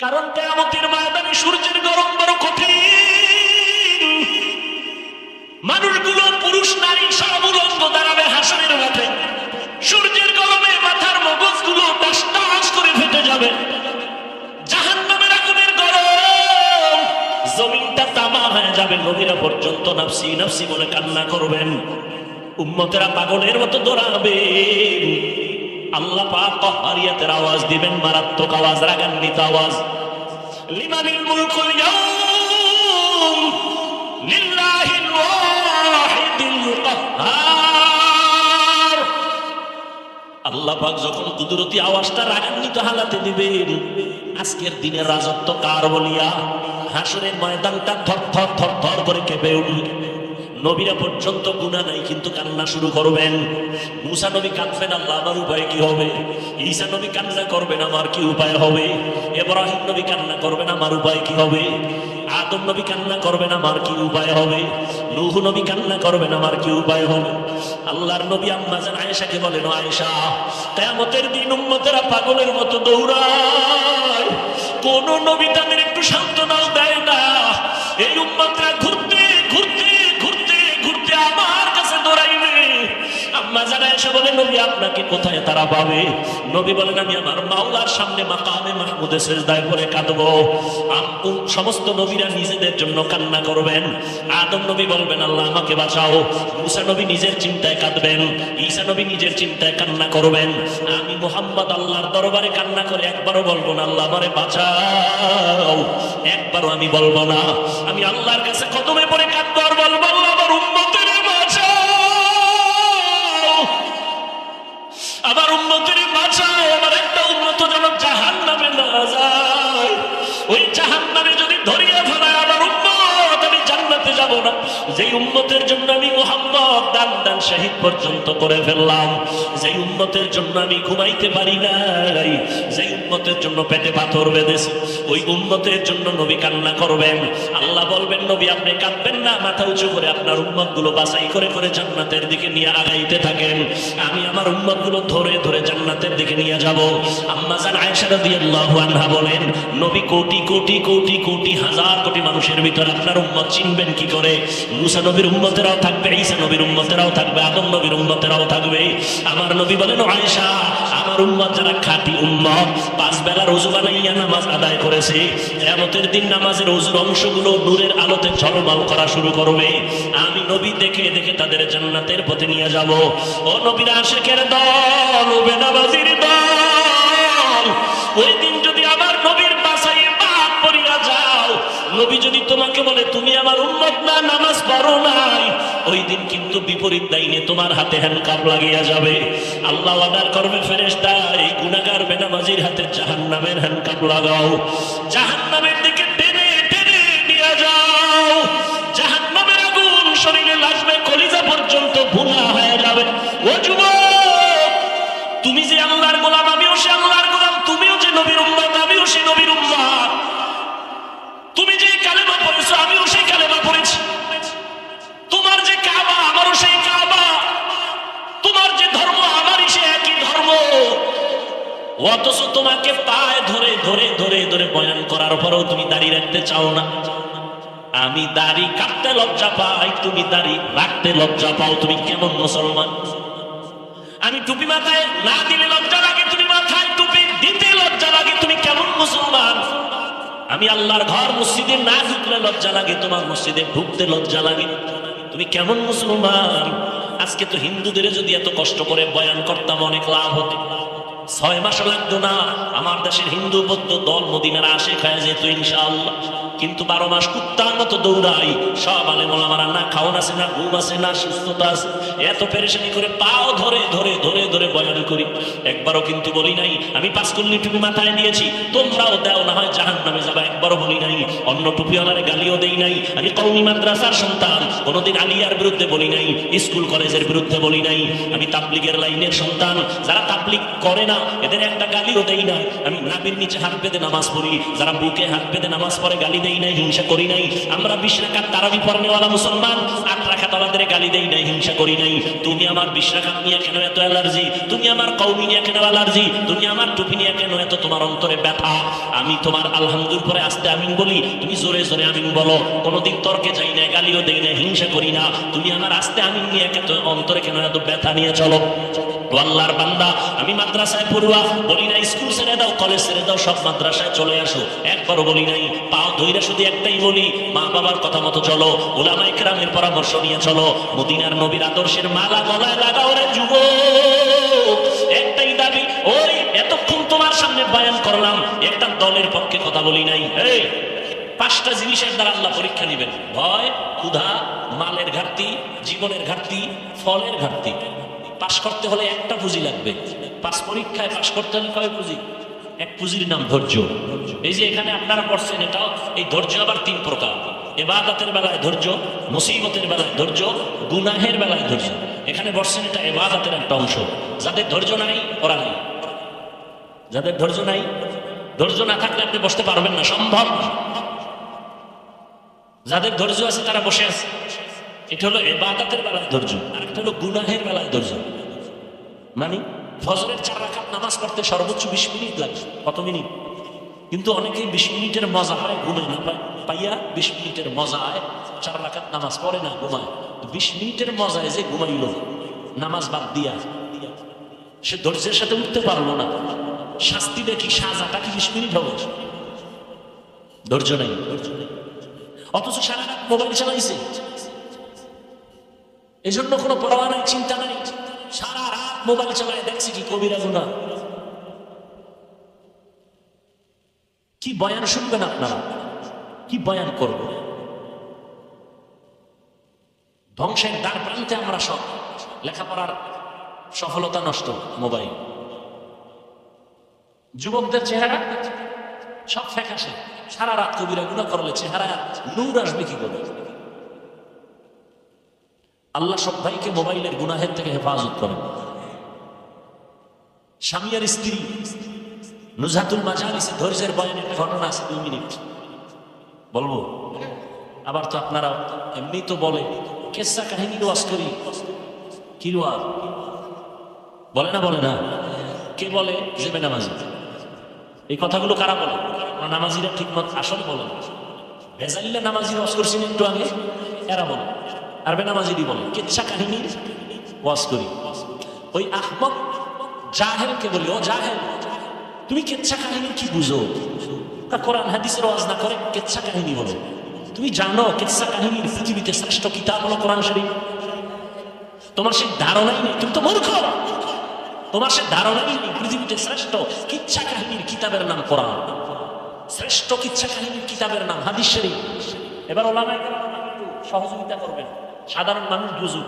কারণ কিয়ামতের ময়দানে সূর্যের গরম বড় কঠিন। মানুষগুলো পুরুষ নারী সব উলঙ্গ দাঁড়াবে হাসরের মাঠে। সূর্যের গরমে মাথার মগজগুলো টাস টাস করে ফেটে যাবে। জাহান্নামের আগুনের গরম, জমিনটা তামা হয়ে যাবে। নবীরা পর্যন্ত নাফসি নাফসি বলে কান্না করবেন, উম্মতেরা পাগলের মতো দৌড়াবে। আল্লাহ পাক কহরিয়াতের আওয়াজ দিবেন, মারাত্মক আওয়াজ, রাগান্বিত আওয়াজ। লিমানিল মুলকুল ইয়াউম লিল্লাহিল ওয়াহিদিল কাহ্হার। আল্লাহ পাক যখন কুদরতি আওয়াজটা রাগান্বিত হালাতে দিবেন, আজকের দিনের রাজত্ব কার বলিয়া হাসরের ময়দানটা থর থর থর থর করে কেঁপে উঠবে। নবীরা পর্যন্ত গুনাহ নাই কিন্তু কান্না শুরু করবেন। মুসা নবী কাঁদবেন, আল্লাহ আমার উপায় কি হবে? ঈসা নবী কান্না করবেন, আমার কি উপায় হবে? ইব্রাহিম নবী কান্না করবেন, আমার উপায় কি হবে? আদম নবী কান্না করবেন, আমার কি উপায় হবে? নূহ নবী কান্না করবেন, আমার কি উপায় হবে? আল্লাহর নবী আম্মা জান আয়েশাকে বলেন, আয়েশা, কিয়ামতের দিন উম্মতেরা পাগলের মতো দৌড়ায়, কোন নবী তাদের একটু সান্ত্বনাও দেয় না। এই উম্মতরা ঘুরতে ঘুরতে ঘুরতে ঘুরতে আমার কাছে দৌড়াইবে। আম্মা জান আয়েশা বলেন, নবী আপনাকে কোথায় তারা পাবে? নবী বলেন, আমি আমার মাওলার সামনে মাকামে মাহমুদে সিজদায় পড়ে কাঁদবো। সমস্ত নবীরা নিজেদের জন্য কান্না করবেন। আদম নবী বলবেন, আল্লাহ আমাকে বাঁচাও। মুসা নবী নিজের চিন্তায় কাঁদবেন, ঈসা নবী নিজের চিন্তায় কান্না করবেন। আমি মুহাম্মদ আল্লাহর দরবারে কান্না করে একবারও বলবো না আল্লাহ আমারে বাঁচাও, একবারও আমি বলবো না। আমি আল্লাহর কাছে কদমে পড়ে কাঁদবো আর বলবো, আল্লাহ আমার উম্মতের বাঁচাও, আমার উম্মতের বাঁচাও। আমার একটা উম্মত যেন জাহান্নামে না যায়। ওই জাহান্নামে যদি ধরিয়ে ফেলায় আমার উম্মত, আমি জান্নাতে যাব না। যেই উম্মতের জন্য আমি মুহাম্মদ দান দান শহীদ পর্যন্ত করে ফেললাম, যেই উম্মতের জন্য আমি ঘুমাইতে পারি নাই, যেই উম্মতের জন্য পেটে পাথর বেঁধেছি, ওই উম্মতের জন্য নবী কান্না করবেন। আল্লাহ বলবেন, নবী আপনি কাঁদবেন না, মাথা উঁচু করে আপনার উম্মতগুলো বাছাই করে করে জান্নাতের দিকে নিয়ে আগাইতে থাকেন। আমি আমার উম্মতগুলো ধরে ধরে জান্নাতের দিকে নিয়ে যাব। আম্মা জান আয়েশা রাদিয়াল্লাহু আনহা বলেন, নবী কোটি কোটি কোটি কোটি হাজার কোটি মানুষের ভিতর আপনার উম্মত চিনবেন কি করে? মুসা নবীর উম্মতেরাও থাকবে, ঈসা নবীর উম্মতেরাও থাকবে, আদম নবীর উম্মতেরাও থাকবে। আমার নবী বলেন, আয়েশা আমার উম্মত যারা খাঁটি উম্মত, পাঁচ বেলা রোজু বানাইয়া নামাজ আদায় করেছে, কিয়ামতের দিন নামাজের ওযুর অংশগুলো নূরের আলোতে ঝলমল করা শুরু করবে। আমি নবী দেখে দেখে তাদের জান্নাতের পথে নিয়ে যাব। ও নবীর আশিকের দল, ও বেনামাজির দল, ওই দিন যদি আমার নবীর বাসায় পাক পড়িয়া যাও, নবী যদি তোমাকে বলে তুমি আমার উম্মত না, নামাজ পড়ো নাই, ওই দিন কিন্তু বিপরীত দাইনে তোমার হাতে হ্যান্ডকাপ লাগিয়া যাবে। আল্লাহ অর্ডার করবে, ফেরেশতা এই গুনাহগার বেনামাজির হাতে জাহান্নামের হ্যান্ডকাপ লাগাও, জাহান্নামের দিকে টেনে টেনে নিয়ে যাও। জাহান্নামের আগুন শরীরে লাগবে, কলিজা পর্যন্ত ভুনা হয়ে যাবে। ও যুবক, তুমি যে আল্লাহর গোলাম, আমিও সে আল্লাহর গোলাম, তুমিও যে নবীর উম্মত, আমিও সে নবীর উম্মত। তুমি যে কালেমা পড়েছো, আমিও সেই কালেমা পড়েছি। তোমার যে কাবা, আমারও সেই কাবা। তোমার যে ধর্ম, আমারই সে একই ধর্ম। অথচ তোমাকে পায়ে ধরে ধরে ধরে ধরে বয়ান করার পরেও তুমি দাঁড়িয়ে রাখতে চাও না। আমি দাড়ি কাটতে লজ্জা পাই, তুমি দাড়ি রাখতে লজ্জা পাও। তুমি কেমন মুসলমান? আমি টুপি মাথায় না দিলে লজ্জা লাগে, তুমি মাথায় টুপি দিতে লজ্জা লাগে, তুমি কেমন মুসলমান? আমি আল্লাহর ঘর মসজিদে না ঢুকলে লজ্জা লাগে, তোমার মসজিদে ঢুকতে লজ্জা লাগে, তুমি কেমন মুসলমান? আজকে তো হিন্দুদের যদি এত কষ্ট করে বয়ান করতাম অনেক লাভ হতো। 6 মাস লাগতো না, আমার দেশের হিন্দু বৌদ্ধ দল মদিনার আশিক হয়ে যেত ইনশাআল্লাহ। কিন্তু 12 মাস কুত্তার মতো দৌড়াই। সব আলেম ওলামারা না খাওন আছে, না ঘুম আছে, না সুস্থতা আছে, এত পেরেশানি করে পাও ধরে ধরে ধরে ধরে বয়ান করি। একবারও কিন্তু বলি নাই আমি 5 কুল্লি টুপি মাথায় নিয়েছি, তোমরাও দাও, না হয় জাহান্নামে যাবা। একবারও বলি নাই। অন্য টুপিওয়ালারে গালিও দেই নাই। আমি কওমি মাদ্রাসার সন্তান, কোনোদিন আলিয়ার বিরুদ্ধে বলি নাই, স্কুল কলেজের বিরুদ্ধে বলি নাই। আমি তাবলিগের লাইনের সন্তান, যারা তাবলিগ করে না না, এদের একটা গালিও দেই না। আমি নাভির নিচে হাত বেঁধে নামাজ পড়ি, যারা বুকে হাত বেঁধে নামাজ পড়ে গালি দেই নাই, হিংসা করি নাই। আমরা 20 রাকাত তারাবি পড়নেওয়ালা মুসলমান, 8 রাকাত আমাদের গালি দেই নাই, হিংসা করি নাই। তুমি আমার 20 রাকাত নিয়ে কেন এত অ্যালার্জি? তুমি আমার কওমি নিয়ে কেন অ্যালার্জি? তুমি আমার টুপি নিয়ে কেন এত তোমার অন্তরে ব্যথা? আমি তোমার আলহামদুলিল্লাহ পরে আস্তে আমিন বলি, তুমি জোরে জোরে আমিন বলো। কোনোদিন তর্কে যাই না, গালিও দেই না, হিংসা করি না। তুমি আমার আস্তে আমিন নিয়ে এত অন্তরে কেন এত ব্যথা নিয়ে চলো? আল্লাহর বান্দা, আমি মাদ্রাসায় পড়ুয়া বলি না স্কুল ছেড়ে দাও, কলেজ ছেড়ে দাও, সব মাদ্রাসায় চলে আসো, একবারও বলি নাই। পাও ধইরা শুধু একটাই বলি, মা বাবার কথা মতো চলো, উলামায়ে কেরামের পরামর্শ নিয়ে চলো, মদিনার নবীর আদর্শের মালা গলায় লাগাও রে যুবক। একটাই দাবি, ওই এতক্ষণ তোমার সামনে বয়ান করলাম, একটা দলের পক্ষে কথা বলি নাই। এই 5টা জিনিসের দ্বারা আল্লাহ পরীক্ষা নেবেন: ভয়, ক্ষুধা, মালের ঘাটতি, জীবনের ঘাটতি, ফলের ঘাটতি। পাশ করতে হলে একটা পুঁজি লাগবে। পরীক্ষায় পাশ করতে হলে কয় পুঁজি? এক পুঁজির নাম ধৈর্য। এই যে এখানে আপনারা পড়ছেন, এটাও এই ধৈর্য আবার 3 প্রকার: ইবাদতের বেলায় ধৈর্য, মুসিবতের বেলায় ধৈর্য, গুনাহের বেলায় ধৈর্য। এখানে বসছেন, এটা ইবাদতের একটা অংশ। যাদের ধৈর্য নাই ওরা নাই, যাদের ধৈর্য নাই, ধৈর্য না থাকলে আপনি বসতে পারবেন না, সম্ভব না। যাদের ধৈর্য আছে তারা বসে আছে। এটা হলো ইবাদতের বেলায় ধৈর্য, আর একটা হলো গুনাহের বেলায় ধৈর্য। মানে ফজরের 4 রাকাত নামাজ পড়তে সর্বোচ্চ 20 মিনিট লাগে। কত মিনিট? কিন্তু অনেকেই 20 মিনিটের মজা হয় ঘুমে না পাইয়া, 20 মিনিটের মজায় 4 রাকাত নামাজ পড়ে না, ঘুমায়। 20 মিনিটের মজায় যে ঘুমাইল নামাজ বাদ দিয়া, সে ধৈর্যের সাথে উঠতে পারলো না। শাস্তি দেখি, সাজাটা কি 20 মিনিট হবে? ধৈর্য নেই। অথচ সারা রাত মোবাইল চালাইছে, এই জন্য কোনো পরোয়া নাই, চিন্তা নাই। সারা রাত মোবাইল চালায়, দেখছি কি কবিরা গুনাহ। কি বয়ান শুনবেন আপনারা? কি বয়ান করব? ধ্বংসের দ্বার প্রান্তে আমরা সব। লেখাপড়ার সফলতা নষ্ট, মোবাইল। যুবকদের চেহারা সব ফ্যাকাশে, সারা রাত কবিরা গুনাহ করলে চেহারা নূর আসবে কি করে? আল্লাহ সব ভাইকে মোবাইলের গুনাহের থেকে হেফাজত করেন। স্বামী আর স্ত্রী নুজহাতুল মাজালিসে ধৈর্যের বয়ানের ঘটনা আছে, 2 মিনিট বলবো। আবার তো আপনারা এমনি তো বলে কেসা কাহিনী ওয়াজ করি, কি ওয়াজ বলে না? বলে না? কে বলে? যে বেনামাজি। এই কথাগুলো কারা বলে? নামাজিরা ঠিক মত আসলে বলে না। ভেজাইলে নামাজি ওয়াজ করছেন একটু আগে, এরা বলে। আর বেনামাজিরই বলে কেচ্ছা কাহিনীর ওয়াজ করি। ওই আহমক জাহেলকে বলি, ও জাহেল, তুমি কেচ্ছা কাহিনীর কি বুঝো? কোরআন হাদিসের ওয়াজ না করে কেচ্ছা কাহিনী বলে। তুমি জানো কেচ্ছা কাহিনীর পৃথিবীতে শ্রেষ্ঠ কিতাব হলো কোরআন শরীফ? তোমার সে ধারণাই নেই, তুমি তো মূর্খ। তোমার সে ধারণাই নেই পৃথিবীতে শ্রেষ্ঠ কিচ্ছা কাহিনীর কিতাবের নাম কোরআন, শ্রেষ্ঠ কিচ্ছা কাহিনীর কিতাবের নাম হাদিস শরীফ। এবার ওলামায়ে কেরাম একটু সহযোগিতা করবেন, সাধারণ মানুষ বুঝুক,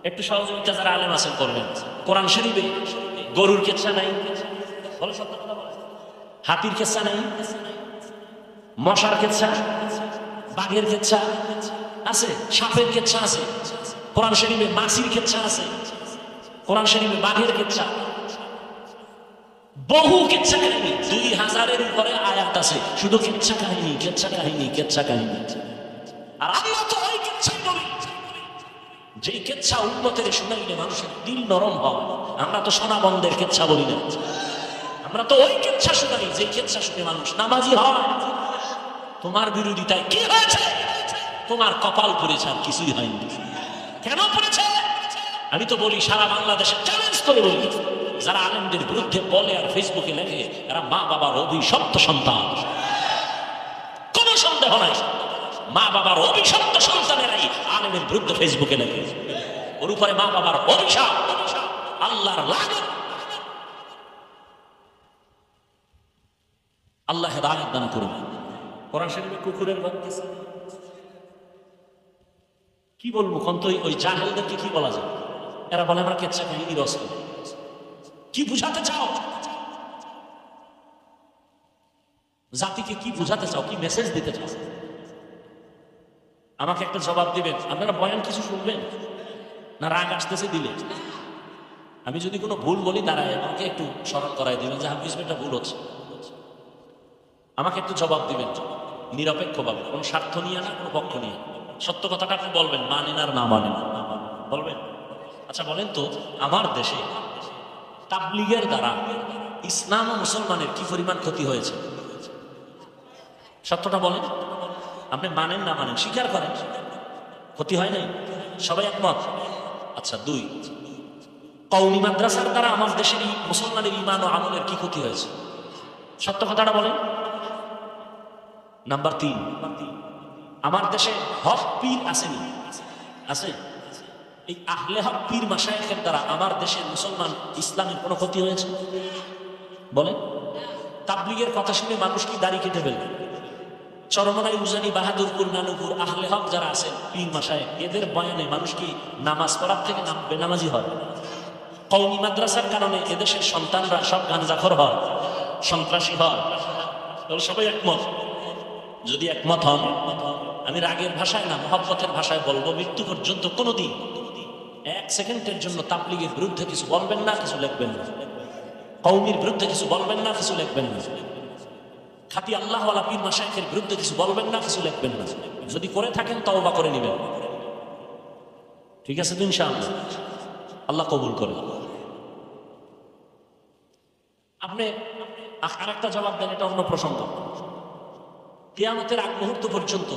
একটু সহযোগিতা যারা আলেম আছেন করবেন। কোরআন শরীফে গরুর কেচ্ছা নাই, বলে সত্য কথা বলে। হাতির কেচ্ছা নাই, মশার কেচ্ছা, বাঘের কেচ্ছা আছে, সাপের কেচ্ছা আছে। কোরআন শরীফে মাছির কেচ্ছা আছে, কোরআন শরীফে বাঘের কেচ্ছা, বহু কেচ্ছা কাহিনী, 2000-এর উপরে আয়াত আছে শুধু কেচ্ছা কাহিনী, কেচ্ছা কাহিনী, কেচ্ছা কাহিনী। আর আমরা তো ওই কেচ্ছাই বলি, যেই কেচ্ছা উম্মতের শুনাইলে মানুষের দিল নরম হয়। আমরা তো সোনা বন্ধের কেচ্ছা বলি না, আমরা তো ওই কেচ্ছা শুনাই যে কেচ্ছা শুনে মানুষ নামাজি হয়। তোমার বিরোধিতায় কি হয়েছে? তোমার কপাল পড়েছে, আর কিছুই হয়নি। কেন পড়েছে? আমি তো বলি, সারা বাংলাদেশে চ্যালেঞ্জ করে বলি, যারা আলেমদের বিরুদ্ধে বলে আর ফেসবুকে লেখে, এরা মা বাবার অভিশপ্ত সন্তান। কোন সন্দেহ নাই, মা বাবার অভিশপ্ত সন্তানেরাই আলেমের বিরুদ্ধে ফেসবুকে লেখে। ওর উপরে মা বাবার অভিশাপ, আল্লাহর লানত। আল্লাহ হেদায়েত দান করুন। কোরআন শরীফে কুকুরের বাচ্চা কি বলবো কোন? তো ওই জাহেলদেরকে কি বলা যায়? এরা বলে আমরা কেচ্ছা কাহিনী রস করি। কি বুঝাতে চাও জাতিকে? কি বুঝাতে চাও? কি মেসেজ দিতে চাও? আমাকে একটা জবাব দিবেন। আপনারা বয়ান কিছু শুনবেন না রাগ আসতেছে দিলে? আমি যদি কোনো ভুল বলি দাঁড়ায় আমাকে একটু স্মরণ করাই দিবেন যে হাফিজ ভাইটা ভুল হচ্ছে, আমাকে একটু জবাব দিবেন নিরপেক্ষভাবে, কোনো স্বার্থ নিয়ে না, কোনো পক্ষ নিয়ে। সত্য কথাটা আপনি বলবেন, মানেন আর না মানেন বলবেন। আচ্ছা বলেন তো, আমার দেশে তাবলীগের দ্বারা ইসলাম ও মুসলমানের কি পরিমাণ ক্ষতি হয়েছে? সত্যটা বলেন, আপনি মানেন না মানেন স্বীকার করেন, ক্ষতি হয় নাই? সবাই একমত? আচ্ছা, 2, কওমি মাদ্রাসার দ্বারা আমার দেশের মুসলমানের ঈমান ও আমলের কি ক্ষতি হয়েছে? সত্য কথাটা বলেন। নাম্বার 3, আমার দেশে হক পীর আসেনি? আছে? এই আহলে হক পীর মাশায়েখের দ্বারা আমার দেশের মুসলমান ইসলামের কোনো ক্ষতি হয়েছে? বলেন। তাবলীগের কথা শুনে মানুষ কি দাড়ি কেটে ফেলবে? চরমনাই, উজানি, বাহাদুরপুর, নানুপুর আহলে হক যারা আছেন পীর মাশায়েখ, এদের বয়ানে মানুষ কি নামাজ পড়ার থেকে বেনামাজি হয়? কওমি মাদ্রাসার কারণে এদেশের সন্তানরা সব গাঁজাখোর হয়, সন্ত্রাসী হয়। তাহলে সবাই একমত? যদি একমত হন, আমি রাগের ভাষায় না মহব্বতের ভাষায় বলবো, মৃত্যু পর্যন্ত কোনোদিন 1 সেকেন্ডের জন্য তাবলীগের বিরুদ্ধে কিছু বলবেন না, কিছু লিখবেন না, কওমির বিরুদ্ধে কিছু বলবেন না, কিছু লিখবেন না, খাঁটি আল্লাহওয়ালা পীর মাশায়েখের বিরুদ্ধে কিছু বলবেন না, কিছু লিখবেন না। যদি করে থাকেন তওবা করে নেবেন। ঠিক আছে তো ইনশাআল্লাহ? আল্লাহ কবুল করে। আপনি আরেকটা জবাব দেন, এটা অন্য প্রসঙ্গ। কিয়ামতের আগ মুহূর্ত পর্যন্ত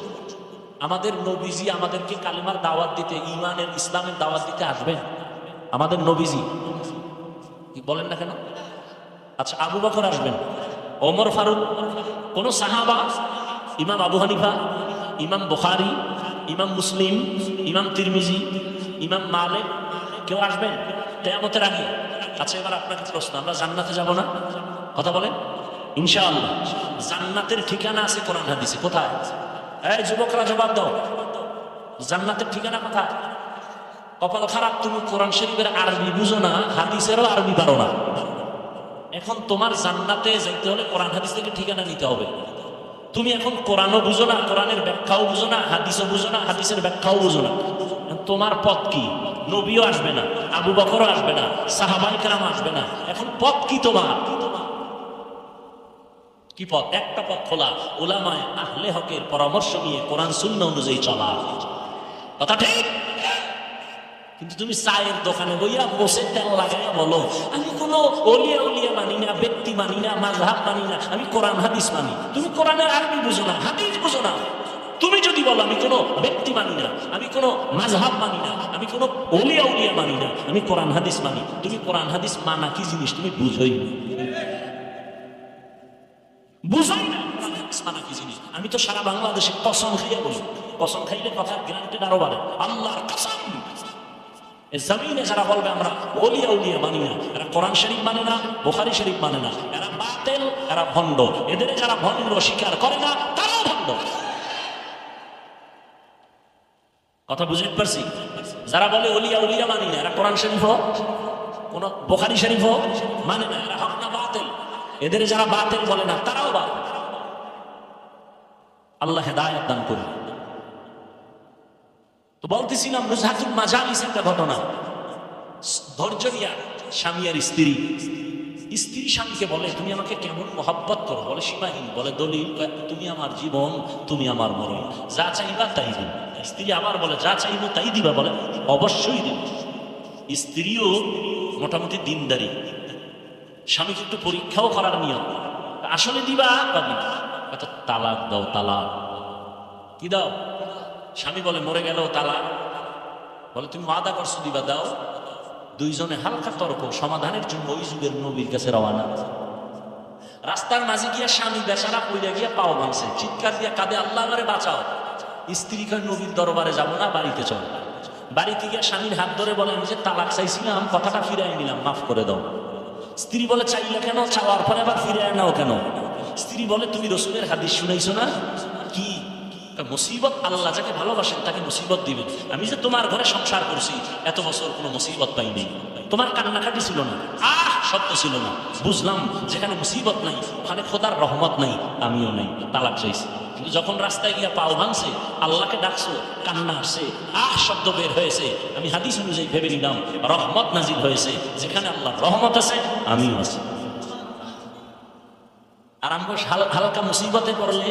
আমাদের নবীজি আমাদেরকে কালিমার দাওয়াত দিতে, ঈমানের ইসলামের দাওয়াত দিতে আসবেন? আমাদের নবীজি কি বলেন না কেন? আচ্ছা, আবু বকর আসবেন, ওমর ফারুক, কোন সাহাবা, ইমাম আবু হানিফা, ইমাম বুখারী, ইমাম মুসলিম, ইমাম তিরমিজি, ইমাম মালিক কেউ আসবেন কিয়ামতের আগে? আচ্ছা, এবার আপনাকে প্রশ্ন, আমরা জান্নাতে যাব না? কথা বলেন ইনশাআল্লাহ। জান্নাতের ঠিকানা আছে কোরআন হাদিসে, কোথায়? এই যুবকরা জবাব দাও, জান্নাতের ঠিকানা কোথায়? কপাল খারাপ, তুমি কোরআন শরীফের আরবি বুঝো না, হাদিসেরও আরবি পারো না। এখন তোমার জান্নাতে যাইতে হলে কোরআন হাদিস থেকে ঠিকানা নিতে হবে। তুমি এখন কোরআনও বুঝো না, কোরআনের ব্যাখ্যাও বুঝো না, হাদিসও বুঝো না, হাদিসের ব্যাখ্যাও বুঝো না। তোমার পথ কি? নবীও আসবে না, আবু বকরও আসবে না, সাহাবায়ে কেরাম আসবে না। এখন পথ কি তোমার? কি পথ? একটা পথ খোলা, উলামায়ে আহলে হকের পরামর্শ নিয়ে কোরআন সুন্নাহ অনুযায়ী চলা। কথা ঠিক? কিন্তু তুমি চায়ের দোকানে বইয়া বসে তেল লাগাইয়া বলো, আমি কোনো ওলিয়া উলিয়া মানি না, ব্যক্তি মানি না, মাযহাব মানি না, আমি কোরআন হাদিস মানি। তুমি কোরআনের আরবি বুঝো না, হাদিস বুঝো না। তুমি যদি বলো আমি কোনো ব্যক্তি মানি না, আমি কোনো মাযহাব মানি না, আমি কোনো ওলিয়া উলিয়া মানি না, আমি কোরআন হাদিস মানি, তুমি কোরআন হাদিস মানা কি জিনিস তুমি বুঝোই না, বুঝোই না কোরআন হাদিস মানা কি জিনিস। আমি তো সারা বাংলাদেশে কসম খাইয়া বলি, কসম খাইলে কথার গ্যারান্টেড আরো বাড়ে, আল্লাহর কসম। জমিনে যারা বলবে আমরা ওলিয়া উলিয়া মানি না, এরা কোরআন শরীফ মানে না, বুখারী শরীফ মানে না, এরা বাতিল, এরা ভণ্ড। এদের যারা ভণ্ড স্বীকার করে না, তারাও ভণ্ড। কথা বুঝতে পারছি? যারা বলে ওলিয়া উলিয়া মানি না, এরা কোরআন শরীফ হোক, কোন বুখারী শরীফ হোক মানে না, এরা হক না বাতিল। এদের যারা বাতিল বলে না, তারাও বাতিল। আল্লাহ হেদায়েত দান করুন। তো বলতেছিলাম নুজহাতুল মাজালিস একটা ঘটনা। ধৈর্য দিয়া স্বামী আর স্ত্রী, স্ত্রী স্বামীকে বলে তুমি আমাকে কেমন মহব্বত করো? বলে সীমাহীন। বলে দলিল? তুমি আমার জীবন, তুমি আমার মরণ, যা চাইবা তাই দিন। স্ত্রী আবার বলে যা চাইবো তাই দিবা? বলে অবশ্যই দিব। স্ত্রীও মোটামুটি দিনদারি, স্বামীকে একটু পরীক্ষাও করার নিয়ম, আসলে দিবা বা দিবা? তালাক দাও, তালাক। কি দাও? স্বামী বলে মরে গেল তালাক। বলে তুমি ওয়াদা করছো দিবা, দাও। দুইজনে হালকা তর্ক, সমাধানের জন্য ওই যুগের নবীর কাছে রওনা। রাস্তার মাঝে গিয়া স্বামী বেচারা পইরা গিয়া পাও ভাঙছে, চিৎকার দিয়া কাঁদে, আল্লাহ আমারে বাঁচাও। স্ত্রী কয় নবীর দরবারে যাব না, বাড়িতে চল। বাড়িতে গিয়া স্বামীর হাত ধরে বলে আমি যে তালাক চাইছিলাম, কথাটা ফিরাই নিলাম, মাফ করে দাও। স্ত্রী বলে চাইলে কেন? চাওয়ার পরে আবার ফিরাই নাও কেন? স্ত্রী বলে তুমি রসুলের হাদিস শুনাইছো না? কি মুসিবত? আল্লাহ যাকে ভালোবাসেন তাকে মুসিবত দিবেন। আমি যে তোমার ঘরে সংসার করছি এত বছর কোনো মুসিবত পাইনি, তোমার কান্নাকাটি ছিল না। শব্দ ছিল না। বুঝলাম যেখানে মুসিবত নাই ওখানে খোদার রহমত নাই, আমিও নাই, তালাক চাইছি। কিন্তু যখন রাস্তায় গিয়া পাও ভাঙছে, আল্লাহকে ডাকছো, কান্না আসছে, শব্দ বের হয়েছে, আমি হাদিস অনুযায়ী ভেবে নিলাম রহমত নাজিল হয়েছে। যেখানে আল্লাহর রহমত আছে আমিও আছি। আর আমরা হালকা মুসিবতে পড়লে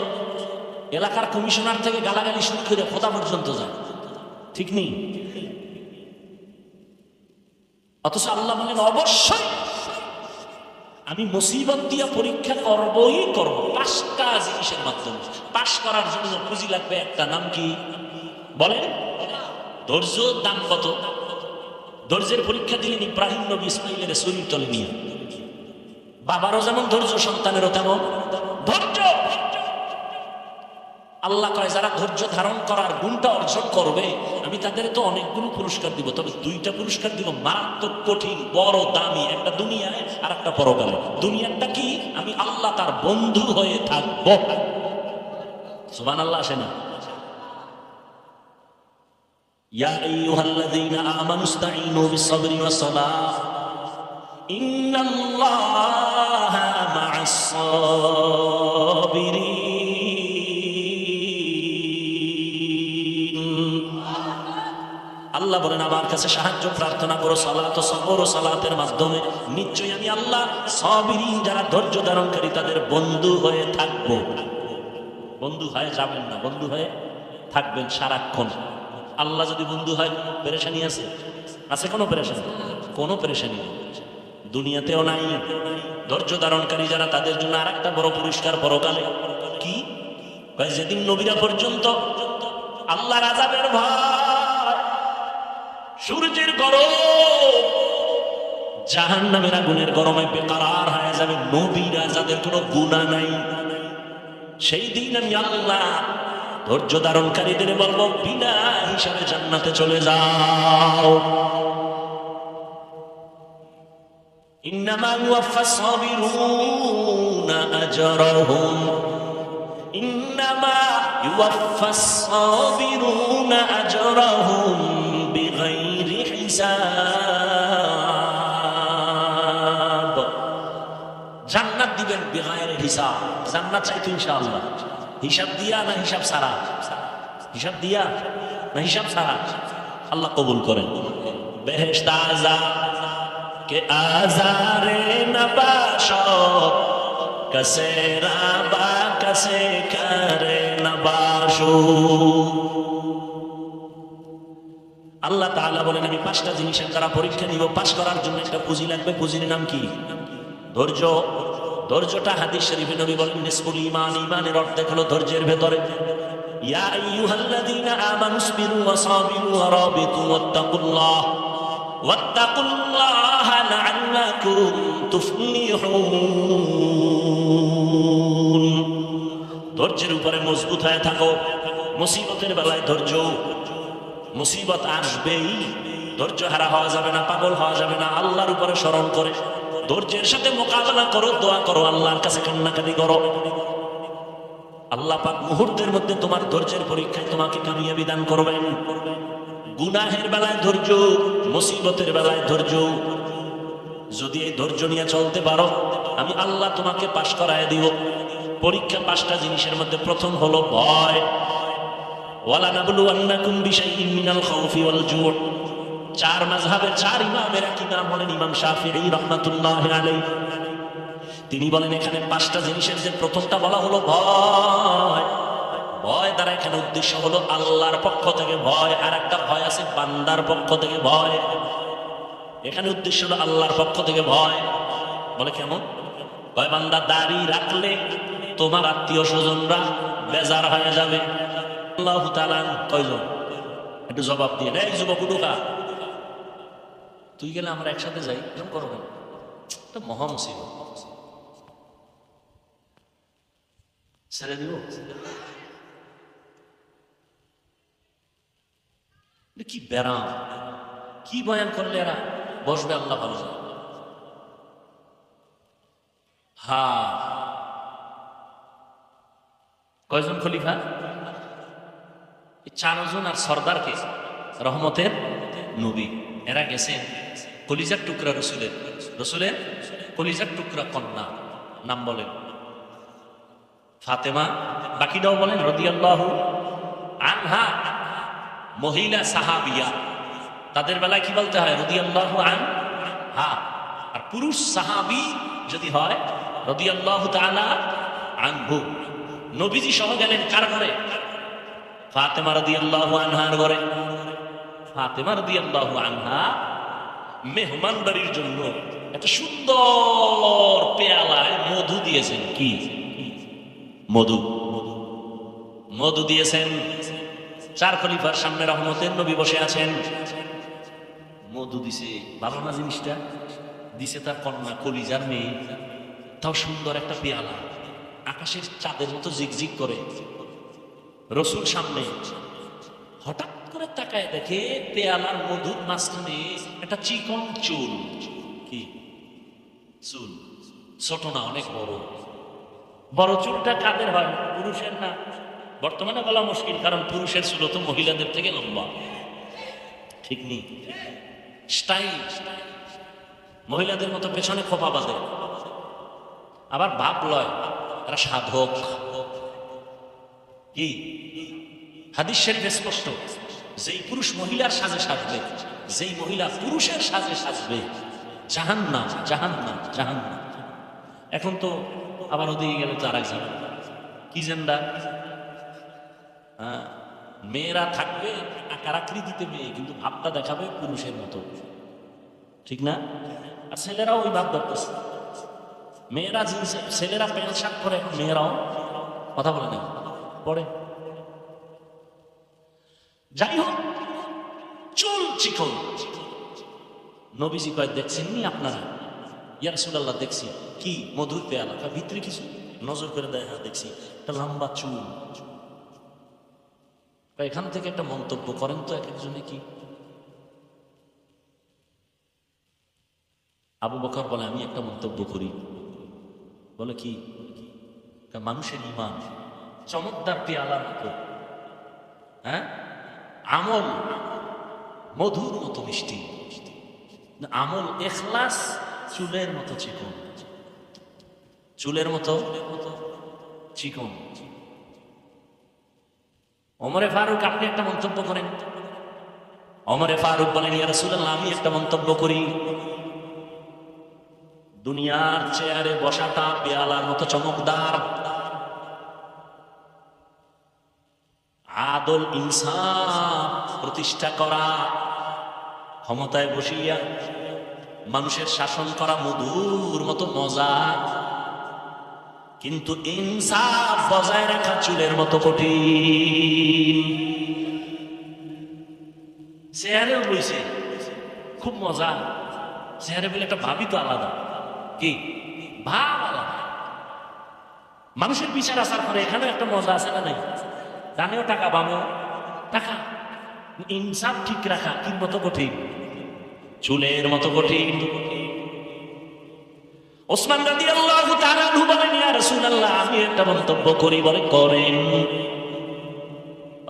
এলাকার কমিশনার থেকে গালাগালি শুরু করে খোদা পর্যন্ত যায়, ঠিক নেই? অথচ আল্লাহ বলেন অবশ্যই আমি মুসিবত দিয়া পরীক্ষা করবই করব, 5টা জিনিসের মাধ্যমে। পাশ করার জন্য পুঁজি লাগবে একটা, নাম কি বলেন? ধৈর্য। দাম কত? ধৈর্যের পরীক্ষা দিলেন ইব্রাহিম নবী ইসমাইলের শরীর তলে নিয়ে। বাবারও যেমন ধৈর্য, সন্তানেরও তেমন ধৈর্য। আল্লাহ কয় যারা ধৈর্য ধারণ করার গুণটা অর্জন করবে আমি তাদের তো অনেকগুলো পুরস্কার দিব, তবে 2টা পুরস্কার দিব মারাত্মক কঠিন, বড়, দামি। একটা দুনিয়ায় আর একটা পরকালে। দুনিয়াটা কি? আমি আল্লাহ তার বন্ধু হয়ে থাকবো। সুবহানাল্লাহ আসে না? ইয়া আইয়ুহাল্লাযীনা আমানুস্তাঈনু বিস-সাবরি ওয়াস-সালাহ ইন্নাল্লাহা মা'আস-সাবিরিন। আল্লাহ বলেন আমার কাছে সাহায্য প্রার্থনা করো সালাত ও সবর ও সালাতের মাধ্যমে, নিশ্চয়ই আমি আল্লাহ সাবিরিন যারা ধৈর্য ধারণকারী তাদের বন্ধু হয়ে থাকবো। বন্ধু হয়ে যাবেন না, বন্ধু হয়ে থাকবেন সারাক্ষণ। আল্লাহ যদি বন্ধু হয় কোনো পেরেশানি আছে? আছে কোনো পেরেশানি? কোনো পেরেশানি নেই, দুনিয়াতেও নাই। ধৈর্য ধারণকারী যারা তাদের জন্য আর একটা বড় পুরস্কার পরকালে। কি? যেদিন নবীরা পর্যন্ত আল্লাহর আযাবের ভয়, সূর্যের গরম, জাহান্নামের আগুনের গরমে বেকারার হয়ে যাবে নবীরা যাদের কোনো গুনাহ নাই, সেই দিন আমি আল্লাহ ধৈর্য ধারণকারীদের বলবো বিনা হিসাবে জান্নাতে চলে যাও। ইন্নামা ইউওয়াফাস সাবিরুনা আজরাহুম, ইন্নামা ইউওয়াফাস সাবিরুনা আজরাহুম বিগাইরি হিসাব। জান্নাত দিবেন বিগাইরি হিসাব। জান্নাত চাইতো ইনশাআল্লাহ, হিসাব দিয়া না হিসাব ছাড়া? হিসাব দিয়া না হিসাব ছাড়া? আল্লাহ কবুল করেন। বেহেশত আযা কে আজারে নবাশো কসে রাবা কসে করে নবাশু। আল্লাহ তাআলা বলেন আমি 5টা জিনিসের দ্বারা পরীক্ষা নিব। পাশ করার জন্য একটা পুঁজি লাগবে। পুঁজির নাম কি? ধৈর্য। ধৈর্যটা হাদিস শরীফে নবী বলেন নিসফুল ঈমান, ঈমানের অর্ধেক হলো ধৈর্যের ভেতরে। ইয়া আইয়ুহাল্লাযীনা আমানুসবিরু ওয়া সাবিরু ওয়া রাবিতু ওয়াত্তাকুল্লাহা লাআল্লাকুম তুফলিহুন। ধৈর্যের উপরে মজবুত হয়ে থাকো। মুসিবতের বেলায় ধৈর্য, মুসিবত আসবেই, ধৈর্য হারা হওয়া যাবে না, পাগল হওয়া যাবে না। আল্লাহর উপরে স্মরণ করে ধৈর্যের সাথে মোকাবেলা করো, দোয়া করো, আল্লাহর কাছে কান্নাকাটি করো। আল্লাহ পাক মুহূর্তের মধ্যে তোমার ধৈর্যের পরীক্ষায় তোমাকে কামিয়াবি দান করবেন। গুনাহের বেলায় ধৈর্য, মুসিবতের বেলায় ধৈর্য। যদি এই ধৈর্য নিয়ে চলতে পারো আমি আল্লাহ তোমাকে পাশ করায় দিব। পরীক্ষা 5টা জিনিসের মধ্যে প্রথম হলো ভয়। ওয়ালা নাবলুওয়ান্নাকুম বিশাইইন মিনাল খাউফি ওয়াল জু'। 4 মাযহাবের 4 ইমামের এক ইমাম হলেন ইমাম শাফিঈ রাহমাতুল্লাহি আলাইহি। তিনি বলেন এখানে 5টা জিনিসের যে প্রথমটা বলা হলো ভয়। ভয় দ্বারা এখানে উদ্দেশ্য হলো আল্লাহর পক্ষ থেকে ভয়, আর একটা ভয় আছে বান্দার পক্ষ থেকে ভয়। এখানে উদ্দেশ্য হলো আল্লাহর পক্ষ থেকে ভয়। বলে কেমন? ভয় বান্দা দাড়ি রাখলে তোমার আত্মীয় স্বজনরা বেজার হয়ে যাবে। আল্লাহু তাআলা কয়জন? একটু জবাব দিয়ে দেয়। যুবক উঠুকা, তুই গেলে আমরা একসাথে যাই, এরকম করো কেন? এটা মহা মুসিবত। ছেড়ে দিব? কি ব্যারাম, কি বয়ান করলে এরা বসবে আল্লাহ ভালো জানে। হ্যাঁ, কয়জন খলিফা? 4 জন। আর সর্দারকে রহমতের নবী। এরা গেছে কলিজার টুকরা রসুলের রসুলের কলিজার টুকরা কন্যা নাম বলেন ফাতেমা, বাকিটাও বলেন রাদিয়াল্লাহু আনহা। মহিলা সাহাবিয়া, তাদের বেলায় কি বলতে হয়? রাদিয়াল্লাহু আনহা। আর পুরুষ সাহাবী যদি হয় রাদিয়াল্লাহু তাআলা আনহু। নবীজি সহ গেলেন কার ঘরে? ফাতেমা রাদিয়াল্লাহু আনহার ঘরে। ফাতেমা রাদিয়াল্লাহু আনহা মেহমানদারির জন্য একটা সুন্দর পেয়ালায় মধু দিয়েছেন। কি মধু? মধু দিয়েছেন। চার খলিফার সামনে রহমতের নবী বসে আছেন, মধু দিছে। ভালো না জিনিসটা? দিছে তার কন্যা, কলিজার মেয়ে, তাও সুন্দর একটা পেয়ালা, আকাশের চাঁদের মতো জিগজিগ করে। রসুল সামনে, হঠাৎ করে তাকায় দেখে পেয়ালার মধুর মাঝখানে একটা চিকন চুল। কি চুল? ছোট না, অনেক বড়। বড় চুলটা কাদের হয়? পুরুষের না। বর্তমানে বলা মুশকিল, কারণ পুরুষের চুল তো মহিলাদের থেকে লম্বা। ঠিক নেই? স্টাইল মহিলাদের মতো পেছনে খোপা বাঁধে, আবার ভাব লয়, এরা সাধক। কি হাদিস শরীফে স্পষ্ট, যেই পুরুষ মহিলার সাজে সাজবে, যেই মহিলা পুরুষের সাজে সাজবে, জাহান্নাম, জাহান্নাম, জাহান্নাম। এখন তো আবার ওদিকে গেলে তো আরেক জানা কি জেন্ডার। মেয়েরা থাকবে আকার আকৃতিতে মেয়ে, কিন্তু ভাবটা দেখাবে পুরুষের মতো, ঠিক না? আর ছেলেরাও ওই ভাব ধরতেছে। মেয়েরা জিন্স, ছেলেরা প্যান্ট শার্ট পরে, এখন মেয়েরাও কথা বলে না, পরে। যাই হোক, চুল চিকন। নবীজি কয়, দেখছেননি আপনারা? ইয়া রাসূলুল্লাহ, দেখছি। কি? মধুর পেয়ালা। ভিতরে কিছু? নজর করে দেয়, হ্যাঁ দেখছি, একটা লম্বা চুল। এখান থেকে একটা মন্তব্য করেন তো এক একজনে। কি? আবু বকর বলে, আমি একটা মন্তব্য করি। বলে কি? মানুষের ঈমান চমৎকার পেয়ালার মতো, হ্যাঁ, আমল মধুর মতো মিষ্টি, আমল ইখলাস চুলের মতো চিকন, চুলের মতো চিকন। ওমরে ফারুক, আপনি একটা মন্তব্য করেন। ওমরে ফারুক বলেন, ইয়া রাসূলুল্লাহ, আমি একটা মন্তব্য করি। দুনিয়ার চেয়ারে বসাটা পেয়ালার মতো চমকদার, আদল ইনসাফ প্রতিষ্ঠা করা, ক্ষমতায় বসিয়া মানুষের শাসন করা মধুর মতো মজা, কিন্তু ইনসাফ বজায় রাখা চুলের মতো কঠিন। চেয়ারেও বইছে, খুব মজা। চেয়ারে বলে একটা ভাবই তো আলাদা। কি ভাব আলাদা। মানুষের বিচার আচার করে, এখানে একটা মজা আছে না? নাই? ডানেও টাকা, বামেও টাকা। ইনসাফ ঠিক রাখা কি মতো কঠিন, চুলের মতো কঠিন। ওসমান রাদিয়াল্লাহু তাআলা আনহু বলেন, ইয়া রাসূলুল্লাহ, আমি একটা মন্তব্য করি। বলে, করেন।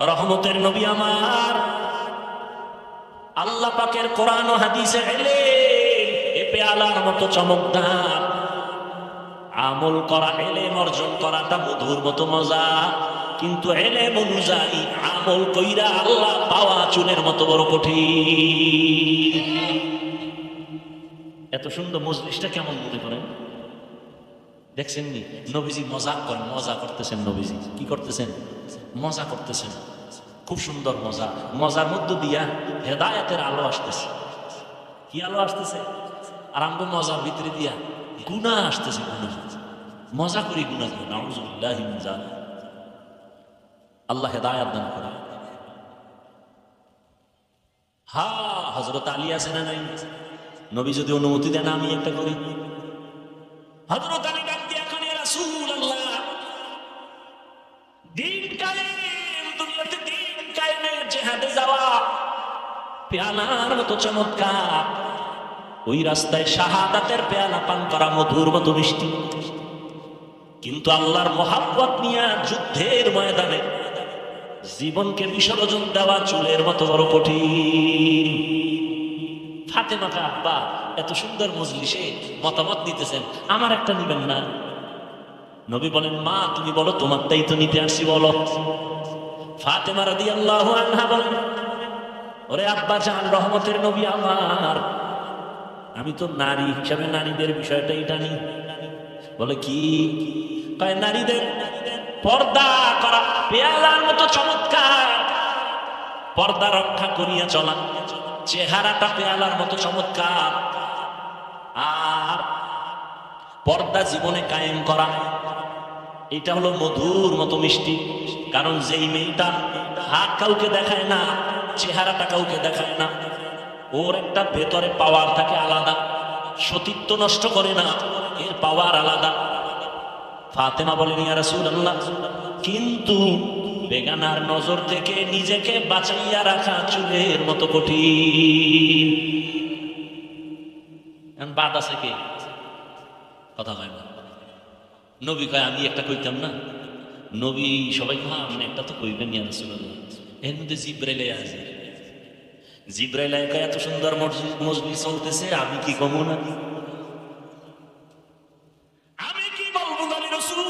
রহমতের নবী আমার, আল্লাহ পাকের কোরআন ও হাদিসে এলেন এ পেয়ালার মতো চমকদার। আমল করা, এলেম অর্জন করাটা মধুর মতো মজা, কিন্তু এলেম অনুযায়ী আমল কইরা আল্লাহ পাওয়া চুলের মতো বড় কঠিন। এত সুন্দর মজলিসটা কেমন মনে করেন? দেখছেন নি? নবীজি মজা করেন, মজা করতেছেন। নবীজি কি করতেছেন? মজা করতেছেন। খুব সুন্দর মজা। মজার মধ্য দিয়া হেদায়েতের আলো আসতেছে। কি আলো আসতেছে? আর আমগো মজার ভিতরে দিয়া গুনাহ আসতেছে। গুনাহ, মজা করি গুনাহ। নাউযুবিল্লাহি মিন যালিক। আল্লাহ হেদায়েত দান করে। হ্যাঁ, হযরত আলী আছে না নাই? নবী যদি অনুমতি দেন আমি একটা করি। হযরত আলী ডাক দিয়া কয়, ইয়া রাসূলুল্লাহ, দিন কায়েম, দুনিয়াতে দিন কায়েমের জিহাদে যাওয়া পেয়ালার মতো চমৎকার, ওই রাস্তায় শাহাদাতের পেয়ালা পান করা মধুর মতো মিষ্টি, কিন্তু আল্লাহর মহাব্বত নিয়ে যুদ্ধের ময়দানে জীবনকে বিসর্জন দেওয়া চুলের মতো বড় কঠিন। ফাতেমাকে আব্বা এত সুন্দর মজলিসে মতামত নিতেছেন, আমার একটা নিবেন না? নবী বলেন, মা তুমি বলো, তোমারটাই তো নিতে আসছি, বলো। ফাতেমা রাদিয়াল্লাহু আনহা বলেন, ওরে আব্বা জান, রহমতের নবী আমার, আমি তো নারী হিসাবে নারীদের বিষয়টাই টানি। বলে কি? কয় নারীদের পর্দা করা, পেয়ালার মতো চমৎকার পর্দা রক্ষা করিয়া চলা, চেহারাটা পেয়ালার মতো চমৎকার, আর পর্দা জীবনে কায়েম করা, এটা হলো মধুর মতো মিষ্টি। কারণ যেই মেয়েটা হাত কাউকে দেখায় না, চেহারাটা কাউকে দেখায় না, ওর একটা ভেতরে পাওয়ার থাকে আলাদা, সতীত্ব নষ্ট করে না, এর পাওয়ার আলাদা। ফাতেমা বলেন, ইয়া রাসূলুল্লাহ, কিন্তু বেগানার নজর থেকে নিজেকে বাঁচাইয়া রাখা চুলের মতো কঠিন। বাদ আছে কে? কথা কয় না। নবী কয়, আমি একটা কইতাম না? নবী সবাই আপনি একটা তো কইবেন ইয়া রাসূলুল্লাহ। এর মধ্যে জিবরাইল আছে, জিবরাইল এত সুন্দর মজলিস চলতেছে, আমি কি কমু না? আমি কি বলবো জানি রাসূল?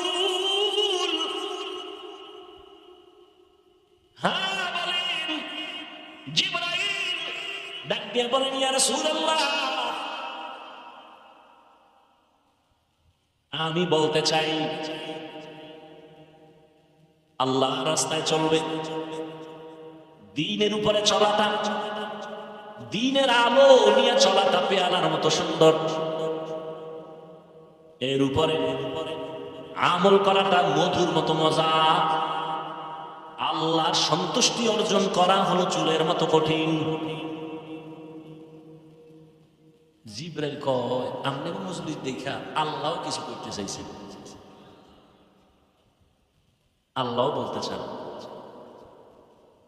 হ্যাঁ বলেন। জিবরাইল ডাক দিয়ে বলেন, ইয়া রাসূলুল্লাহ, আমি বলতে চাই, আল্লাহ রাস্তায় চলবে, দ্বীনের উপরে চলাটা, দ্বীনের আলো নিয়ে চলাটা পেয়ালার মতো সুন্দর, এর উপরে আমল করাটা মধুর মতো মজা, আল্লাহর সন্তুষ্টি অর্জন করা হলো চুলের মতো কঠিন। জিবরাইল কয়, আমনে মজলিস দেখা আল্লাহ কিছু করতে চাইছেন, আল্লাহ বলতে চান।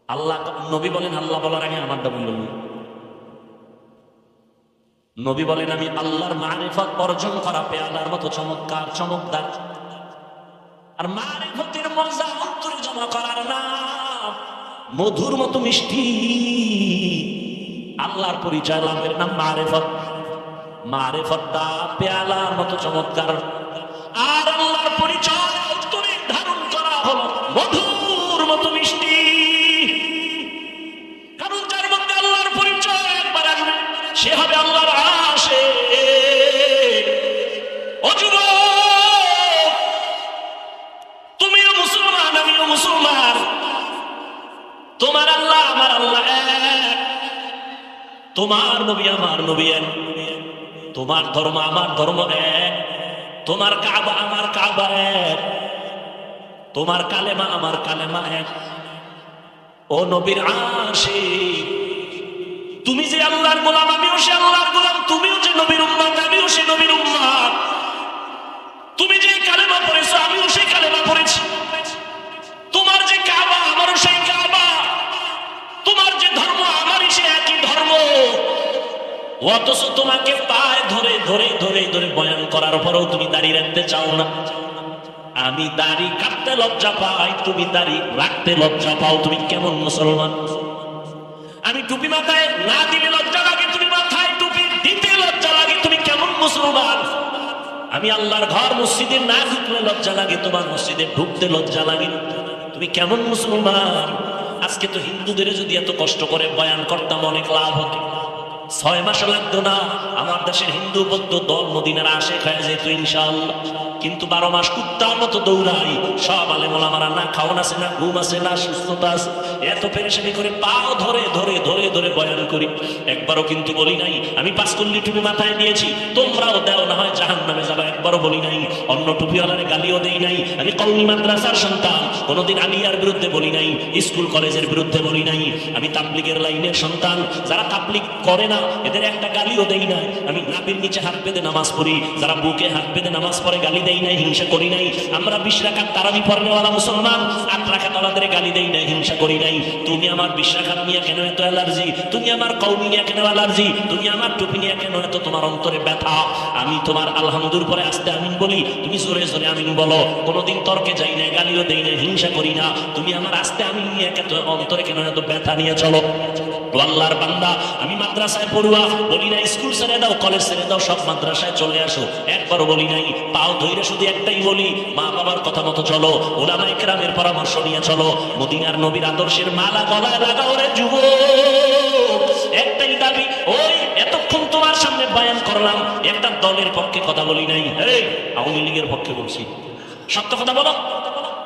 আল্লাহ, নবী বলেন, আল্লাহ বলার আগে আমারটা বলল। নবী বলেন, আমি আল্লাহর মারিফত অর্জন করা পেয়ালার মতো চমৎকার চমকদার, আর মারিফতের মজা অন্তরে জমা করার নাম মধুর মতো মিষ্টি। আল্লাহর পরিচয় লাভের নাম মারিফত। মারিফতটা পেয়ালার মতো চমৎকার, আর আল্লাহর পরিচয় অন্তরে ধারণ করা হলো মধুর মতো মিষ্টি। কারণ যার মধ্যে আল্লাহর পরিচয় একবার আসবে, সে হবে আল্লাহর আশিক। ও যুবক, তুমিও মুসলমান, আমিও মুসলমান, তোমার আল্লাহ আমার আল্লাহ এক, তোমার নবী আমার নবী এক, তোমার ধর্ম আমার ধর্ম এক, তোমার কাবা আমার কাবা এক, তোমার কালেমা আমার কালেমা এক। ও নবীর আশিক, তুমি যে আল্লাহর গোলাম, আমিও সে আল্লাহর গোলাম, তুমিও যে নবীর উম্মত, আমিও সে নবীর উম্মত, তুমি যে কালেমা পড়েছো, আমিও সেই কালেমা পড়েছি, তোমার যে কাবা আমারও সেই কাবা, তোমার যে ধর্ম আমারই সে একই ধর্ম। অথচ তোমাকে পায়ে ধরে ধরে ধরে ধরে বয়ান করার পরেও তুমি দাঁড়িয়ে রাখতে চাও না। আমি দাড়ি কাটতে লজ্জা পাই, তুমি দাড়ি রাখতে লজ্জা পাও, তুমি কেমন মুসলমান? আমি টুপি মাথায় না দিলে লজ্জা লাগে, তুমি মাথায় টুপি দিতে লজ্জা লাগে, তুমি কেমন মুসলমান? আমি আল্লাহর ঘর মসজিদে না ঢুকলে লজ্জা লাগে, তোমার মসজিদে ঢুকতে লজ্জা লাগে, তুমি কেমন মুসলমান? আজকে তো হিন্দুদের যদি এত কষ্ট করে বয়ান করতাম অনেক লাভ হতো। 6 মাস লাগতো না, আমার দেশের হিন্দু বৌদ্ধ দল মদিনার আশে খায় যেত ইনশাআল্লাহ। কিন্তু 12 মাস কুত্তার মতো দৌড়াই, সব আলেম ওলামারা না খাওন আছে, না ঘুম আছে, না সুস্থতা আছে, এত পেরেশানি করে পাও ধরে ধরে ধরে ধরে বয়ান করি। একবারও কিন্তু বলি নাই আমি 5 কল্লি টুপি মাথায় দিয়েছি, তোমরাও দেও না হয় জাহান্নামে যাবে, একবারও বলি নাই। অন্য টুপিওয়ালারে গালিও দেই নাই। আমি কওমি মাদ্রাসার সন্তান, কোনোদিন আলিয়ার বিরুদ্ধে বলি নাই, স্কুল কলেজের বিরুদ্ধে বলি নাই। আমি তাবলীগের লাইনের সন্তান, যারা তাবলীগ করে না এদের একটা গালিও দেই নাই। আমি নাভির নিচে হাত বেঁধে নামাজ পড়ি, যারা বুকে হাত বেঁধে নামাজ পড়ে গালি দেই নাই, হিংসা করি নাই। আমরা 20 রাকাত তারাবি পড়নেওয়ালা মুসলমান, 8 রাকাত ওয়ালাদের গালি দেই নাই, হিংসা করি নাই। তুমি আমার 20 রাকাত নিয়ে কেন এত অ্যালার্জি? তুমি আমার কওমি নিয়ে কেন অ্যালার্জি? তুমি আমার টুপি নিয়ে কেন এত তোমার অন্তরে ব্যথা? আমি তোমার আলহামদুলিল্লাহ পরে আস্তে আমিন বলি, তুমি জোরে জোরে আমিন বলো। কোনোদিন তর্কে যাই না, গালিও দেই না, হিংসা করি না। তুমি আমার আস্তে আমিন নিয়ে এত অন্তরে কেন এত ব্যথা নিয়ে চলো? ও আল্লাহর বান্দা, আমি মাদ্রাসায় পড়ুয়া, বলি না স্কুল ছেড়ে দাও, কলেজ ছেড়ে দাও, সব মাদ্রাসায় চলে আসো, একবারও বলি নাই। পাও ধইরে শুধু একটাই বলি, মা বাবার কথা মতো চলো, উলামায়ে কেরামের পরামর্শ নিয়ে চলো, মদিনার নবীর আদর্শের মালা গলায় লাগাও রে যুবক। একটাই দাবি, ওই এতক্ষণ তোমার সামনে বয়ান করলাম, একটা দলের পক্ষে কথা বলি নাই, এই আওয়ামী লীগের পক্ষে বলছি, সত্য কথা বলো,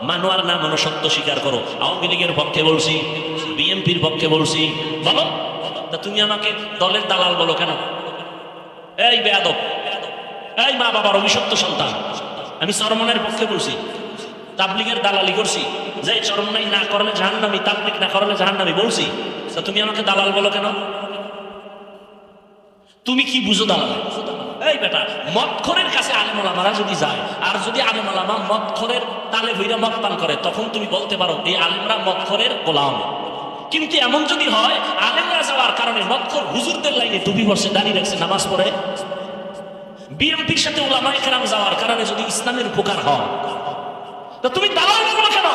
মানো আর না মানো সত্য স্বীকার করো। আওয়ামী লীগের পক্ষে বলছি, বিএনপির পক্ষে বলছি, বলো। তা তুমি আমাকে দলের দালাল বলো কেন? এই বেয়াদব, এই মা বাবার অভিশপ্ত সন্তান। আমি চরমনের পক্ষে বলছি, তাবলিগের দালালি করছি, যে চরমনাই না করলে জাহান্নামী, তাবলিগ না করলে জাহান্নামী বলছি। তা তুমি আমাকে দালাল বলো কেন? তুমি কি বুঝো দালাল? এই বেটা, মদখোরের কাছে আলেম ওলামারা যদি যায়, আর যদি আলেম ওলামা মদখোরের তালে ভইরা মদ পান করে, তখন তুমি বলতে পারো এই আলেমরা মদখোরের গোলাম। কিন্তু এমন যদি হয় আলেমরা যাওয়ার কারণে মদখোর হুজুরদের লাইনে টুপি বসে, দাঁড়িয়ে রাখছে, নামাজ পড়ে, বিএনপির সাথে উলামায়ে কেরাম যাওয়ার কারণে যদি ইসলামের উপকার হয়, তো তুমি দালাল বলবো কেন?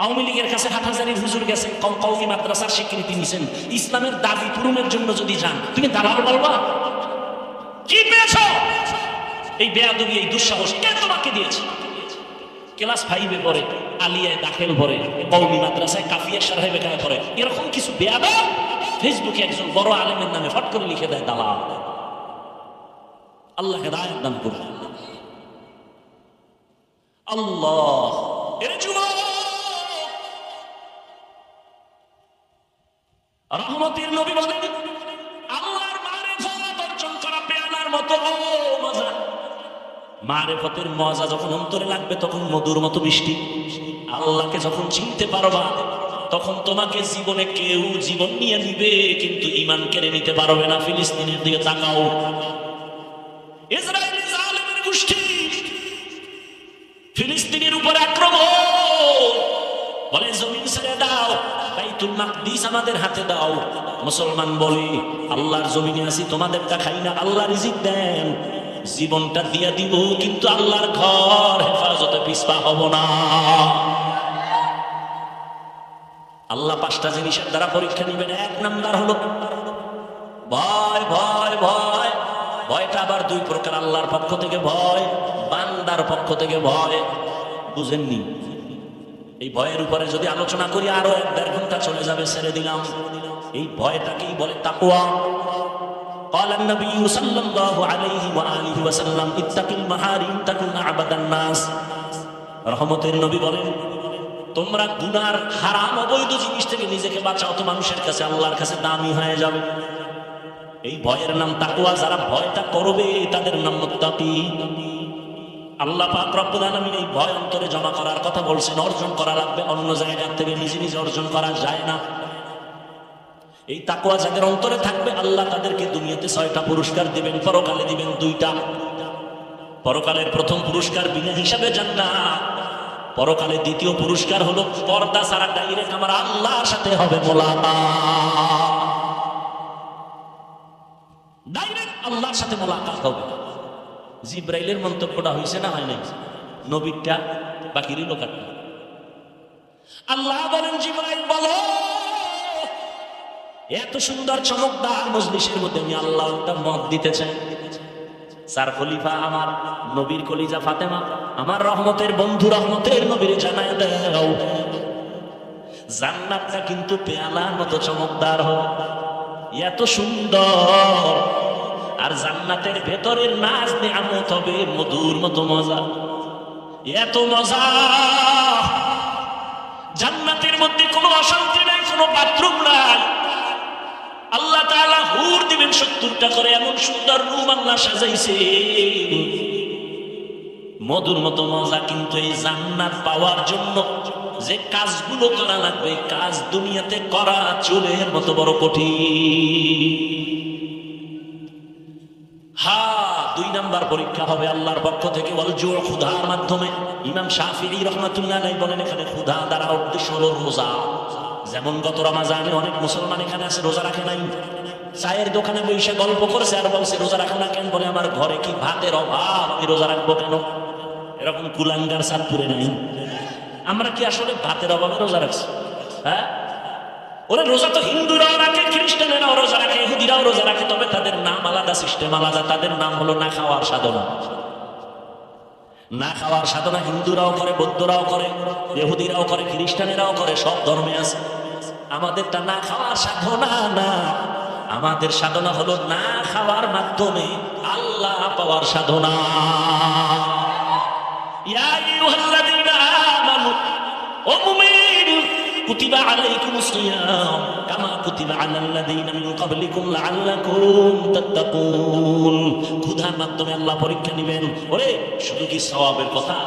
আওয়ামী লীগের কাছে হাটহাজারী হুজুর গেছে, কওমি মাদ্রাসার স্বীকৃতি নিছেন, ইসলামের দাবি পূরণের জন্য যদি যান, তুমি দালাল বলবা? কি পেয়েছো? এই বেয়াদবি, এই দুঃসাহস কে তোমাকে দিয়েছে? ক্লাস 5-এ পড়ে, আলিয়ায় দাখিল পড়ে, কওমি মাদ্রাসায় কাফিয়া সারহে বেকায় পড়ে, এরকম কিছু বেয়াদব ফেসবুকে একজন বড় আলেমের নামে ফট করে লিখে দেয় দালাল। আল্লাহ হেদায়েত দান করুন। আল্লাহ, এর যুবক, রহমতের নবী বলেন, আল্লাহর মারিফত অর্জন করা পেয়ালার মতো মজা। মারিফতের মজা যখন অন্তরে লাগবে তখন মধুর মতো মিষ্টি। আল্লাহকে যখন চিনতে পারবা তখন তোমাকে জীবনে কেউ জীবন নিয়ে নিবে, কিন্তু ঈমান কেড়ে নিতে পারবে না। ফিলিস্তিনের দিকে তাকাও, ইসরায়েলি জালেমের গোষ্ঠী ফিলিস্তিনের উপরে আক্রমণ, বলে জমিন ছেড়ে দাও, বাইতুল মাকদিস আমাদের হাতে দাও। মুসলমান বলে আল্লাহর জমিনে আছি, তোমাদেরটা খাই না, আল্লাহ রিজিক দেন, জীবনটা দিয়ে দিব, কিন্তু আল্লাহর ঘর হেফাজতে পিছপা হব না। আল্লাহ 5টা জিনিসের দ্বারা পরীক্ষা নিবেন। 1 নাম্বার হলো ভয়। ভয় ভয় ভয়টা আবার 2 প্রকার, আল্লাহর পক্ষ থেকে ভয়, বান্দার পক্ষ থেকে ভয়। বুঝেননি? এই ভয়ের উপরে যদি আলোচনা করি আরো 1-1.5 ঘন্টা চলে যাবে, ছেড়ে দিলাম। এই ভয়টাকেই বলে তাকওয়া। قال النبي صلى الله عليه وآله وسلم اتق المحارم تكن أعبد الناس। রহমতের নবী বলেন, তোমরা গুনার হারাম অবৈধ জিনিস থেকে নিজেকে বাঁচাও, তো মানুষের কাছে, আল্লাহর কাছে দামি হয়ে যাবে। এই ভয়ের নাম তাকওয়া। যারা ভয়টা করবে তাদের নাম মুত্তাকি। আল্লাহ পাক রব্বুল আলামিন এই ভয় অন্তরে জমা করার কথা বলছেন, অর্জন করা লাগবে, অন্য জায়গা থেকে নিজে নিজে অর্জন করা যায় না। এই তাকওয়া যাদের অন্তরে থাকবে আল্লাহ তাদেরকে দুনিয়াতে 6টা পুরস্কার দিবেন, পরকালে দিবেন 2টা। পরকালের প্রথম পুরস্কার বিনা হিসাবে জান্নাত, পরকালে দ্বিতীয় পুরস্কার হলো পর্দা ছাড়া ডাইরেক্ট আমার আল্লাহর সাথে হবে মোলাকাত। ডাইরেক্ট আল্লাহর সাথে মোলাকাত হবে। জিব্রাইলের মন্তব্যটা হয়েছে না হয় নাই? নবীটা বাকির লোকাটা। আল্লাহ বলেন, জিব্রাইল বলো, এত সুন্দর চমকদার মজলিসের মধ্যে আমি আল্লাহ একটা মত দিতে চাই। 4 খলিফা আমার নবীর কলিজা ফাতেমা, আমার রহমতের বন্ধু রহমতের নবীর জানায় দাও, জান্নাতটা কিন্তু পেয়ালার মতো চমকদার হবে, এত সুন্দর। আর জান্নাতের ভেতরের নাজ নিয়ামত হবে মধুর মতো মজা, এত মজা। জান্নাতের মধ্যে কোনো অশান্তি নাই, কোনো বাথরুম নাই। আল্লাহ তাআলা হুর দিবেন 70টা করে, এমন সুন্দর রুম আল্লাহ সাজাইছে, মধুর মতো মজা। কিন্তু এই জান্নাত পাওয়ার জন্য যে কাজগুলো করা লাগবে, কাজ দুনিয়াতে করা চুলের মতো বড় কঠিন। হ্যাঁ, 2 নাম্বার পরীক্ষা হবে আল্লাহর পক্ষ থেকে, ওয়াল জু, ক্ষুধার মাধ্যমে। ইমাম শাফিঈ রাহমাতুল্লাহ আলাইহি বলেন, এখানে ক্ষুধা দ্বারা উদ্দেশ্য হলো রোজা। যেমন গত রমজানে অনেক মুসলমান এখানে আছে রোজা রাখে নাই, চায়ের দোকানে বসে গল্প করেছে আর বলছে রোজা রাখো না কেন? বলে আমার ঘরে কি ভাতের অভাব, আমি রোজা রাখবো কেন? এরকম কুলাঙ্গার চাঁদপুরে নাই। আমরা কি আসলে ভাতের অভাবে রোজা রাখছি? হ্যাঁ, ওরা রোজা তো হিন্দুরাও রাখে, খ্রিস্টানেরাও রোজা রাখে, ইহুদিরাও রোজা রাখে, তবে তাদের নাম আলাদা, সিস্টেম আলাদা। তাদের নাম হলো না খাওয়ার সাধনা। না খাওয়ার সাধনা হিন্দুরাও করে, বৌদ্ধরাও করে, ইহুদিরাও করে, খ্রিস্টানেরাও করে, সব ধর্মে আছে। আমাদেরটা না খাওয়ার সাধনা না, আমাদের সাধনা হলো না খাওয়ার মাধ্যমে আল্লাহ পাওয়ার সাধনা। ইয়া আইয়ুহাল্লাযীনা আমানু, ও মুমিন, কুতিবা আলাইকুমুস সিয়াম কামা কুতিবা আলাল্লাযীনা মিন ক্বাবলিকুম লাআল্লাকুম তাত্তাকুন। ক্ষুধার মাধ্যমে আল্লাহ পরীক্ষা নেবেন। ওরে শুধু কি সওয়াবের কথা?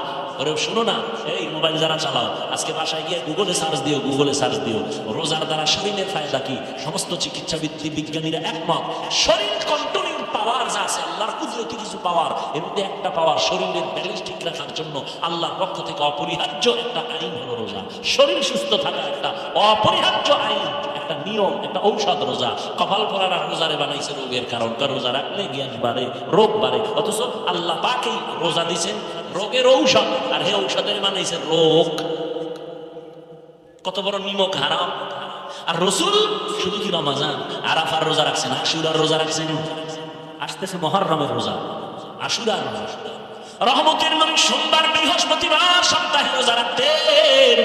ওরে শোনো না, এই মোবাইল যারা চালাও, আজকে বাসায় গিয়ে গুগলে সার্চ দিও, গুগলে সার্চ দিও রোজার দ্বারা শরীরের ফায়দা কি। সমস্ত চিকিৎসাবিদ বিজ্ঞানীরা একমত, শরীর কন্ট্রোলিং পাওয়ার যা আছে, আল্লাহর কুদরতি কিছু পাওয়ার, এর মধ্যে একটা পাওয়ার শরীরের ব্যালেন্স ঠিক রাখার জন্য আল্লাহর পক্ষ থেকে অপরিহার্য একটা আইন হলো রোজা। শরীর সুস্থ থাকা একটা অপরিহার্য আইন, একটা নিয়ম, একটা ঔষধ রোজা। কপাল পরার আর রোজারে বানাইছে রোগের কারণ, রোজা রাখলে গ্যাস বাড়ে, রোগ বাড়ে, অথচ আল্লাহ পাকেই রোজা দিছেন রোগের ঔষধ, আর হে ঔষধের বানাইছে রোগ। কত বড় নিমক হারাম। আর রসুল শুধু কি রমাজান আরাফার রোজা রাখছেন, আশুরার রোজা রাখছেন, আসতেছে মুহররমের রোজা, আশুরার রোজা। রহমতের নবী সোমবার, বৃহস্পতিবার সপ্তাহে রোজা রাখতেন।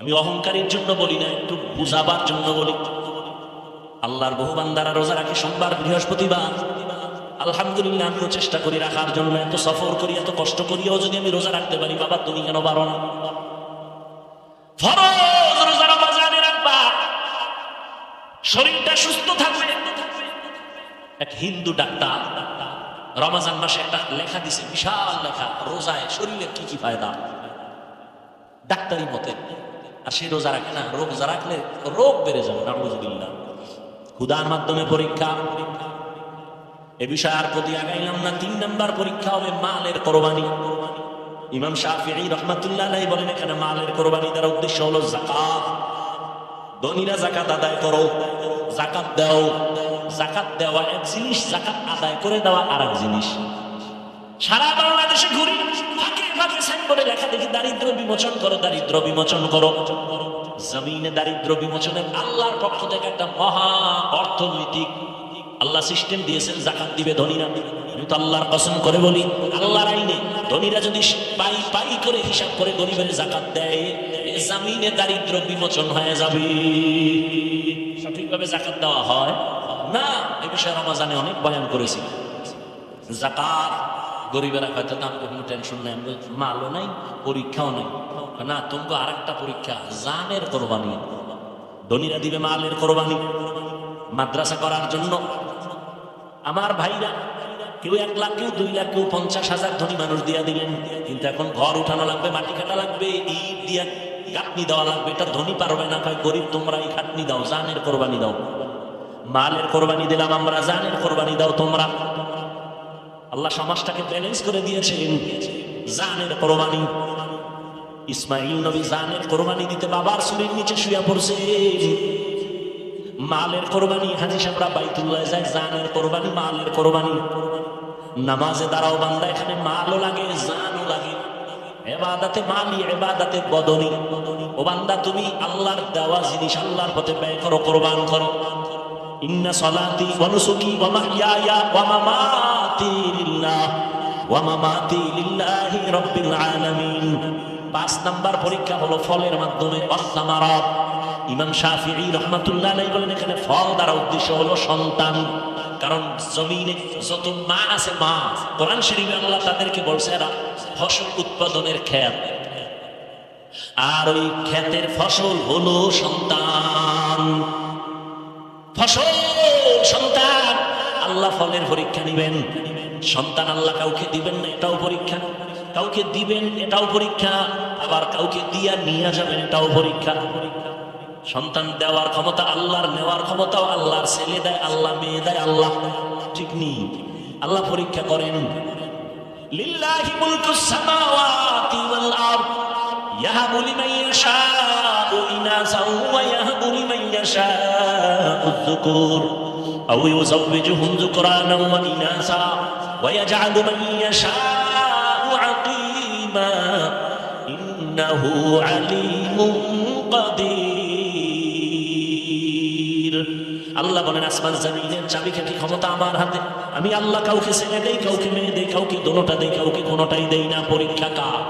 আমি অহংকারের জন্য বলি না, একটু বুঝাবার জন্য বলি। আল্লাহর বহু বান্দারা রোজা রাখে সোমবার, বৃহস্পতিবার। আলহামদুলিল্লাহ, আমিও চেষ্টা করি রাখার জন্য। এত সফর করি, এত কষ্ট করিও যদি আমি রোজা রাখতে পারি, বাবা তুমি কেন পারো না? ফরজ রোজা রমজানে রাখবা, শরীরটা সুস্থ থাকবে। এক হিন্দু ডাক্তার রমজান মাসে একটা লেখা দিছে, বিশাল লেখা, রোজায় শরীরের কি কি ফায়দা ডাক্তারি মতে। আর সে রোজা রাখে না, রোজা রাখলে রোগ বেড়ে যাবে, নাউযুবিল্লাহ। ক্ষুধার মাধ্যমে পরীক্ষা, এ বিষয়ে আর প্রতি আগাইলাম না। 3 নাম্বার পরীক্ষা হবে মালের কোরবানি। ইমাম শাফিঈ রাহমাতুল্লাহ আলাইহি বলেন, এখানে মালের কোরবানি দ্বারা উদ্দেশ্য হলো যাকাত। ধনীরা যাকাত আদায় করো, যাকাত দাও। যাকাত দেওয়া এক জিনিস, যাকাত আদায় করে দেওয়া আর এক জিনিস। সারা বাংলাদেশে ঘুরি, ফাঁকে ফাঁকে সাইনবোর্ডে লেখা দেখি দারিদ্র বিমোচন করো, দারিদ্র বিমোচন করো। জমিনে দারিদ্র বিমোচনের আল্লাহর পক্ষ থেকে একটা মহা অর্থনৈতিক আল্লাহ সিস্টেম দিয়েছেন, যাকাত দিবে ধনীরা। আমি তো আল্লাহর কসম করে বলি, আল্লাহর আইনে ধনীরা যদি পাই পাই করে হিসাব করে গরিবের যাকাত দেয়, জমিনে দারিদ্র বিমোচন হয়ে যাবে। সঠিকভাবে যাকাত দেওয়া হয় না, এ বিষয়ে রমজানে অনেক বয়ান করেছি। যাকাত গরিবেরা হয়তো দাম কোনো টেনশন নেই, মালও নাই, পরীক্ষাও নেই। না, তোমাকে আর একটা পরীক্ষা, জানের কোরবানি। ধনীরা দিবে মালের কোরবানি মাদ্রাসা করার জন্য। আমার ভাইরা কেউ 1 লাখ, কেউ 2 লাখ, কেউ 50,000 ধনী মানুষ দিয়া দিলেন। কিন্তু এখন ঘর উঠানো লাগবে, মাটি কাটা লাগবে, ইট দিয়া গাঁথনি দেওয়া লাগবে। এটা ধনী পারবে না, কয় গরিব তোমরা এই খাটনি দাও, জানের কোরবানি দাও। মালের কোরবানি দিলাম আমরা, জানের কোরবানি দাও তোমরা। আল্লাহ সমাজটাকে ব্যালেন্স করে দিয়েছেন। জানের কোরবানি, ইসমাইল নবী জানের কোরবানি দিতে বাবার চুলের নিচে শুয়ে পড়ছে। মালের কোরবানি, হাজী সাহেবরা বাইতুল্লাহ যায়, জানের কোরবানি, মালের কোরবানি। নামাজে দাঁড়াও বান্দা, এখানে মালও লাগে, জানও লাগে। ইবাদতে মালি, ইবাদতে বদনি। ও বান্দা, তুমি আল্লাহর দেওয়া জিনিস আল্লাহর পথে ব্যয় করো, কোরবান করো। ইন্না সলাতি ওয়া নুসুকি ওয়া মাহইয়ায়া ওয়া মামাতি লিল্লাহ ওয়া মামাতি লিল্লাহি রাব্বিল আলামিন। 5 নাম্বার পরীক্ষা হলো ফলের মাধ্যমে, ওয়াসসামারাত। ইমাম শাফিঈ রাহমাতুল্লাহ আলাইহি বলেন, এখানে ফল দ্বারা উদ্দেশ্য হলো সন্তান। কারণ জমিনে যত মা আছে, মা, কোরআন শরীফে আল্লাহ তাদেরকে বলছে এরা ফসল উৎপাদনের ক্ষেত, আর ওই ক্ষেতের ফসল হলো সন্তান। ফসল সন্তান, আল্লাহ ফলের পরীক্ষা নিবেন। সন্তান আল্লাহ কাউকে দিবেন না, এটাও পরীক্ষা। কাউকে দিবেন, এটাও পরীক্ষা। আবার কাউকে দিয়া নিয়ে যাবেন, এটাও পরীক্ষা। সন্তান দেওয়ার ক্ষমতা আল্লাহর, নেওয়ার ক্ষমতাও আল্লাহর। ছেলে দেয় আল্লাহ, মেয়ে দেয় আল্লাহ, ঠিক নেই? আল্লাহ পরীক্ষা করেন। লিল্লাহি মুলকুস সামাওয়াতি ওয়াল আরদ ইয়াহাবু লিমান ইয়াশাউ ইনাসাও ওয়া ইয়াহাবু লিমান ইয়াশাউ যুকুর আও ইউযাওবিজুহুম যুকরানাও ওয়া ইনাসা ওয়া ইয়াজআলু মান ইয়াশাউ আকিমা ইন্নাহু আলীমুন কাদির। আল্লাহ বলেন আসমান জমিনের চাবিকাঠি ক্ষমতা আমার হাতে। আমি আল্লাহ কাউকে ছেলে দেই, কাউকে মেয়ে দেই, কাউকে দোনোটা দেই, কাউকে কোনোটাই দেই না। পরীক্ষা কার?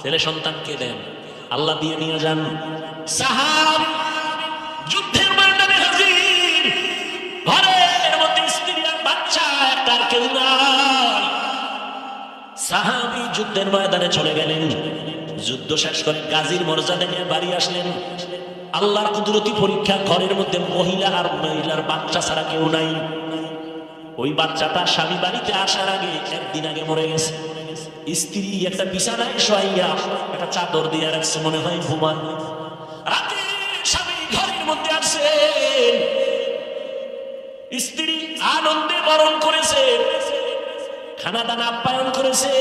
ছেলে সন্তানকে দেন, আল্লাহ দিয়ে নিয়ে যান। সাহাব যুদ্ধের ময়দানে হাজির, ঘরের মধ্যে স্ত্রী আর বাচ্চা, একটার কেউ নাই। সাহাবী যুদ্ধের ময়দানে চলে গেলেন, যুদ্ধ শেষ করে গাজীর মর্যাদা নিয়ে বাড়ি আসলেন। আল্লাহর কুদরতি পরীক্ষা, ঘরের মধ্যে মহিলা আর মহিলার বাচ্চা ছাড়া কেউ নাই। ওই বাচ্চাটা স্বামী বাড়িতে আসার আগে একদিন আগে মরে গেছে। স্ত্রী একটা বিছানায় শোয়াইয়া একটা চাদর দিয়ে রাখছে, মনে হয় ঘুমান। রাতে স্বামী ঘরের মধ্যে আসছে, স্ত্রী আনন্দে বরণ করেছে, খানা দানা আপ্যায়ন করেছে।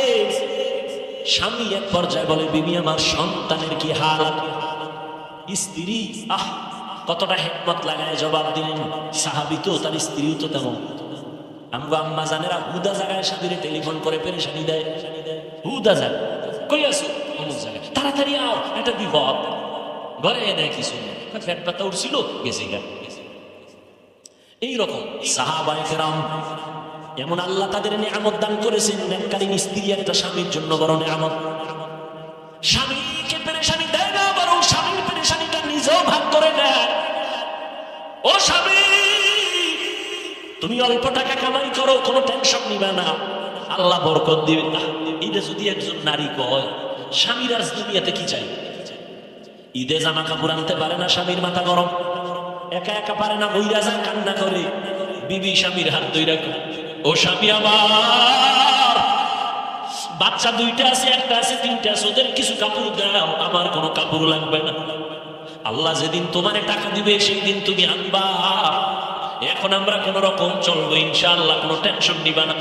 স্বামী এক পর্যায়ে বলে, বিবি আমার সন্তানের কি হাল? স্ত্রী কতটা হিকমত লাগায় জবাব দিলেন। সাহাবী তো, তার স্ত্রীও তো তেমন। আমগো আম্মা জানেরা হুদা জায়গায় স্বামীরে টেলিফোন করে পেরেশানি দেয়। হুদা জায়গা কই আছো? অমুক জায়গায়, তাড়াতাড়ি আও, একটা বিপদ। ঘরে এনে কিছু ফ্যাট পাতা উঠছিল, গেছে গা। এইরকম সাহাবায়ে কেরাম, এমন আল্লাহ তাদের নিয়ামত দান করেছেন। নেককারী স্ত্রী একটা স্বামীর জন্য বড় নিয়ামত। স্বামীকে পেরেশানি দেয় না, বরং স্বামীর পেরেশানিটা নিজেও ভাগ করে নেয়। ও স্বামী, তুমি অল্প টাকা কামাই করো, কোনো টেনশন নিবে না, আল্লাহ বরকত দিবে। এটা যদি একজন নারী কয়, স্বামীর আর দুনিয়াতে কি চাই? ঈদে জামা কাপড় আনতে পারে না, স্বামীর মাথা গরম, একা একা পারে না, বইরা যায়, কান্না করে। বিবি স্বামীর হাত ধইরা কয়, ও স্বামী আমার, বাচ্চা দুইটা আছে, একটা আছে, তিনটা আছে, ওদের কিছু কাপড় দাও, আমার কোনো কাপড় লাগবে না। আল্লাহ যেদিন তোমারে টাকা দিবে সেই দিন তুমি আনবা। এখন আমরা কোন রকম চলবো ইনশাআল্লাহ, কোনো টেনশন নিবা না।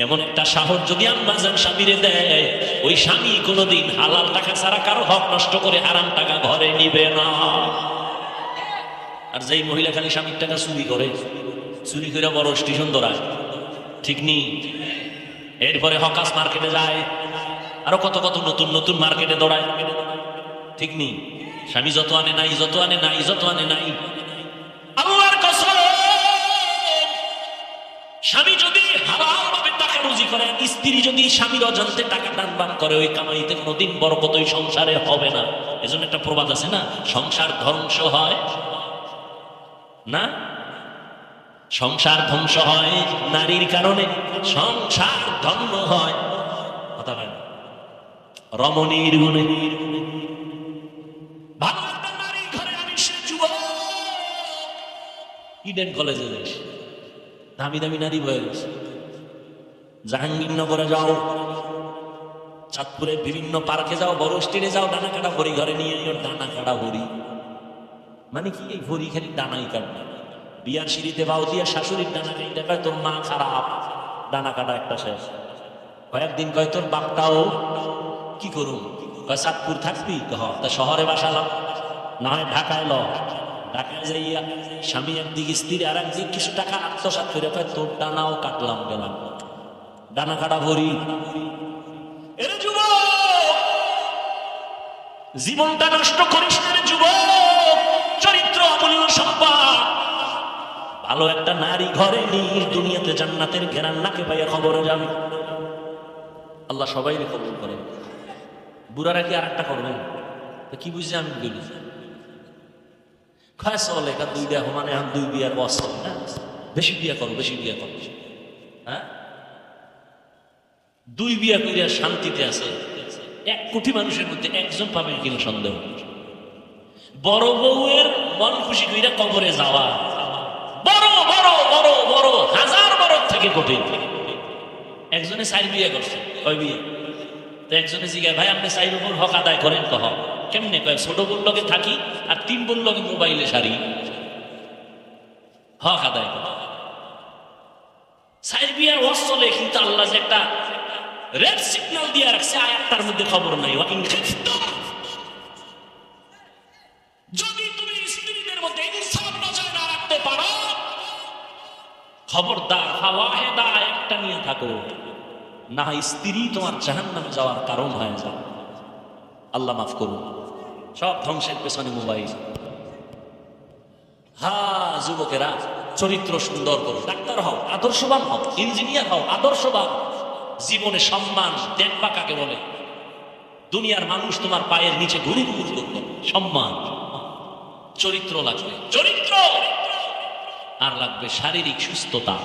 এমন একটা সাহস যদি আম্মা জান স্বামীরে দেয়, ওই স্বামী কোনোদিন হালাল টাকা ছাড়া কারো হক নষ্ট করে হারাম টাকা ঘরে নিবে না। আর যেই মহিলা খালি স্বামীর টাকা চুরি করে, চুরি করে বড় স্টেশন দৌড়ায়, ঠিক নি? এরপরে হকাস মার্কেটে যায়, আরো কত কত নতুন নতুন মার্কেটে দৌড়ায়, ঠিক নি? স্বামী যত আনে নাই, যত আনে নাই, যত আনে নাই। আল্লাহর কসম, স্বামী যদি হালাল ভাবে টাকা রুজি করে, স্ত্রী যদি স্বামীর অজান্তে টাকা দান করে, ওই কামাইতে কোনোদিন বরকত ওই সংসারে হবে না। এজন্য একটা প্রবাদ আছে না, সংসার ধ্বংস হয় না, সংসার ধ্বংস হয় নারীর কারণে, সংসার ধন্য হয় কথা হয় রমণীর গুণে। ভালো একটা নারী ঘরে আমি সে যুবক, ইডেন কলেজে যাই, দামি দামি নারী বয়ে গেছে। জাহাঙ্গীরনগরে যাও, চাঁদপুরে বিভিন্ন পার্কে যাও, বড় স্টেডে যাও, ডানা কাটা ভরি ঘরে নিয়ে যাও, ডানা কাটা ভরি। মানে কি এই ভরি খালি ডানাই কাটবে। বিয়ার সিঁড়িতে বাউ দিয়া শাশুড়ির ডানা কাটা কয় তোর মা খারাপ, ডানা কাটা একটা শেষ। কয়েকদিন কয় তোর বাপটাও কি করুন, কয় চাঁদপুর থাকবি, তা শহরে বাসালাম, না হয় ঢাকায় ল। ঢাকায় যাইয়া স্বামী একদিক, স্ত্রী আর একদিক, কিছু টাকা আত্মসাৎ করে কয় তোর ডানাও কাটলাম, গেলাম, ডানা কাটা ভরি। এরে যুবক, জীবনটা নষ্ট করিস না রে যুবক, চরিত্র অমূল্য সম্পদ। ভালো একটা নারী ঘরে নিয়ে দুনিয়াতে জান্নাতের ঘেরান নাকে পাইয়া খবরে যাবে। আল্লাহ সবাই কবুল করেন। বুড়ারা কি আর একটা করবেন? কি বুঝছে আমি বলি, খায় চলে একা দুই দেহ, মানে আমি দুই বিয়ার বস, হ্যাঁ বেশি বিয়া করো, বেশি বিয়া করো, হ্যাঁ দুই বিয়া করিয়া শান্তিতে আছে। 1 কোটি মানুষের মধ্যে একজন পাবেন কিনা সন্দেহ। বড় বউয়ের মন খুশি কইরা কবরে যাওয়া বড় বড় বড় বড় হাজার বড় থেকে কঠিন। একজনে 4 বিয়ে করছে, কয় বিয়ে? তো একজনে জিজ্ঞাসা, ভাই আপনি 4 বোন হক আদায় করেন? কহ কেমনে? কয় ছোট বোন লগে থাকি আর 3 বোন লগে মোবাইলে সারি, হক আদায় করে। 4 বিয়ার ওয়াজ চলে, কিন্তু আল্লাহ যে একটা রেড সিগন্যাল দিয়ে রাখছে, আয়াতটার মধ্যে খবর নাই। যদি তুমি স্ত্রীদের মধ্যে ইনসাফ নজর না রাখতে পারো, খবরদার ফাওয়াহিদা একটা নিয়ে থাকো, না স্ত্রী তোমার জাহান্নামে যাওয়ার কারণ হয়ে যায়। আল্লাহ মাফ করুন। সব ধ্বংসের পেছনে মোবাইল। যুবকেরা চরিত্র সুন্দর করো, ডাক্তার হও, আদর্শবান হও, ইঞ্জিনিয়ার হও, আদর্শবান। জীবনে সম্মান দেখবা কাকে বলে? দুনিয়ার মানুষ তোমার পায়ের নিচে ঘুরু ঘুরু করবে, সম্মান। চরিত্র লাগবে, চরিত্র। আর লাগবে শারীরিক সুস্থতা।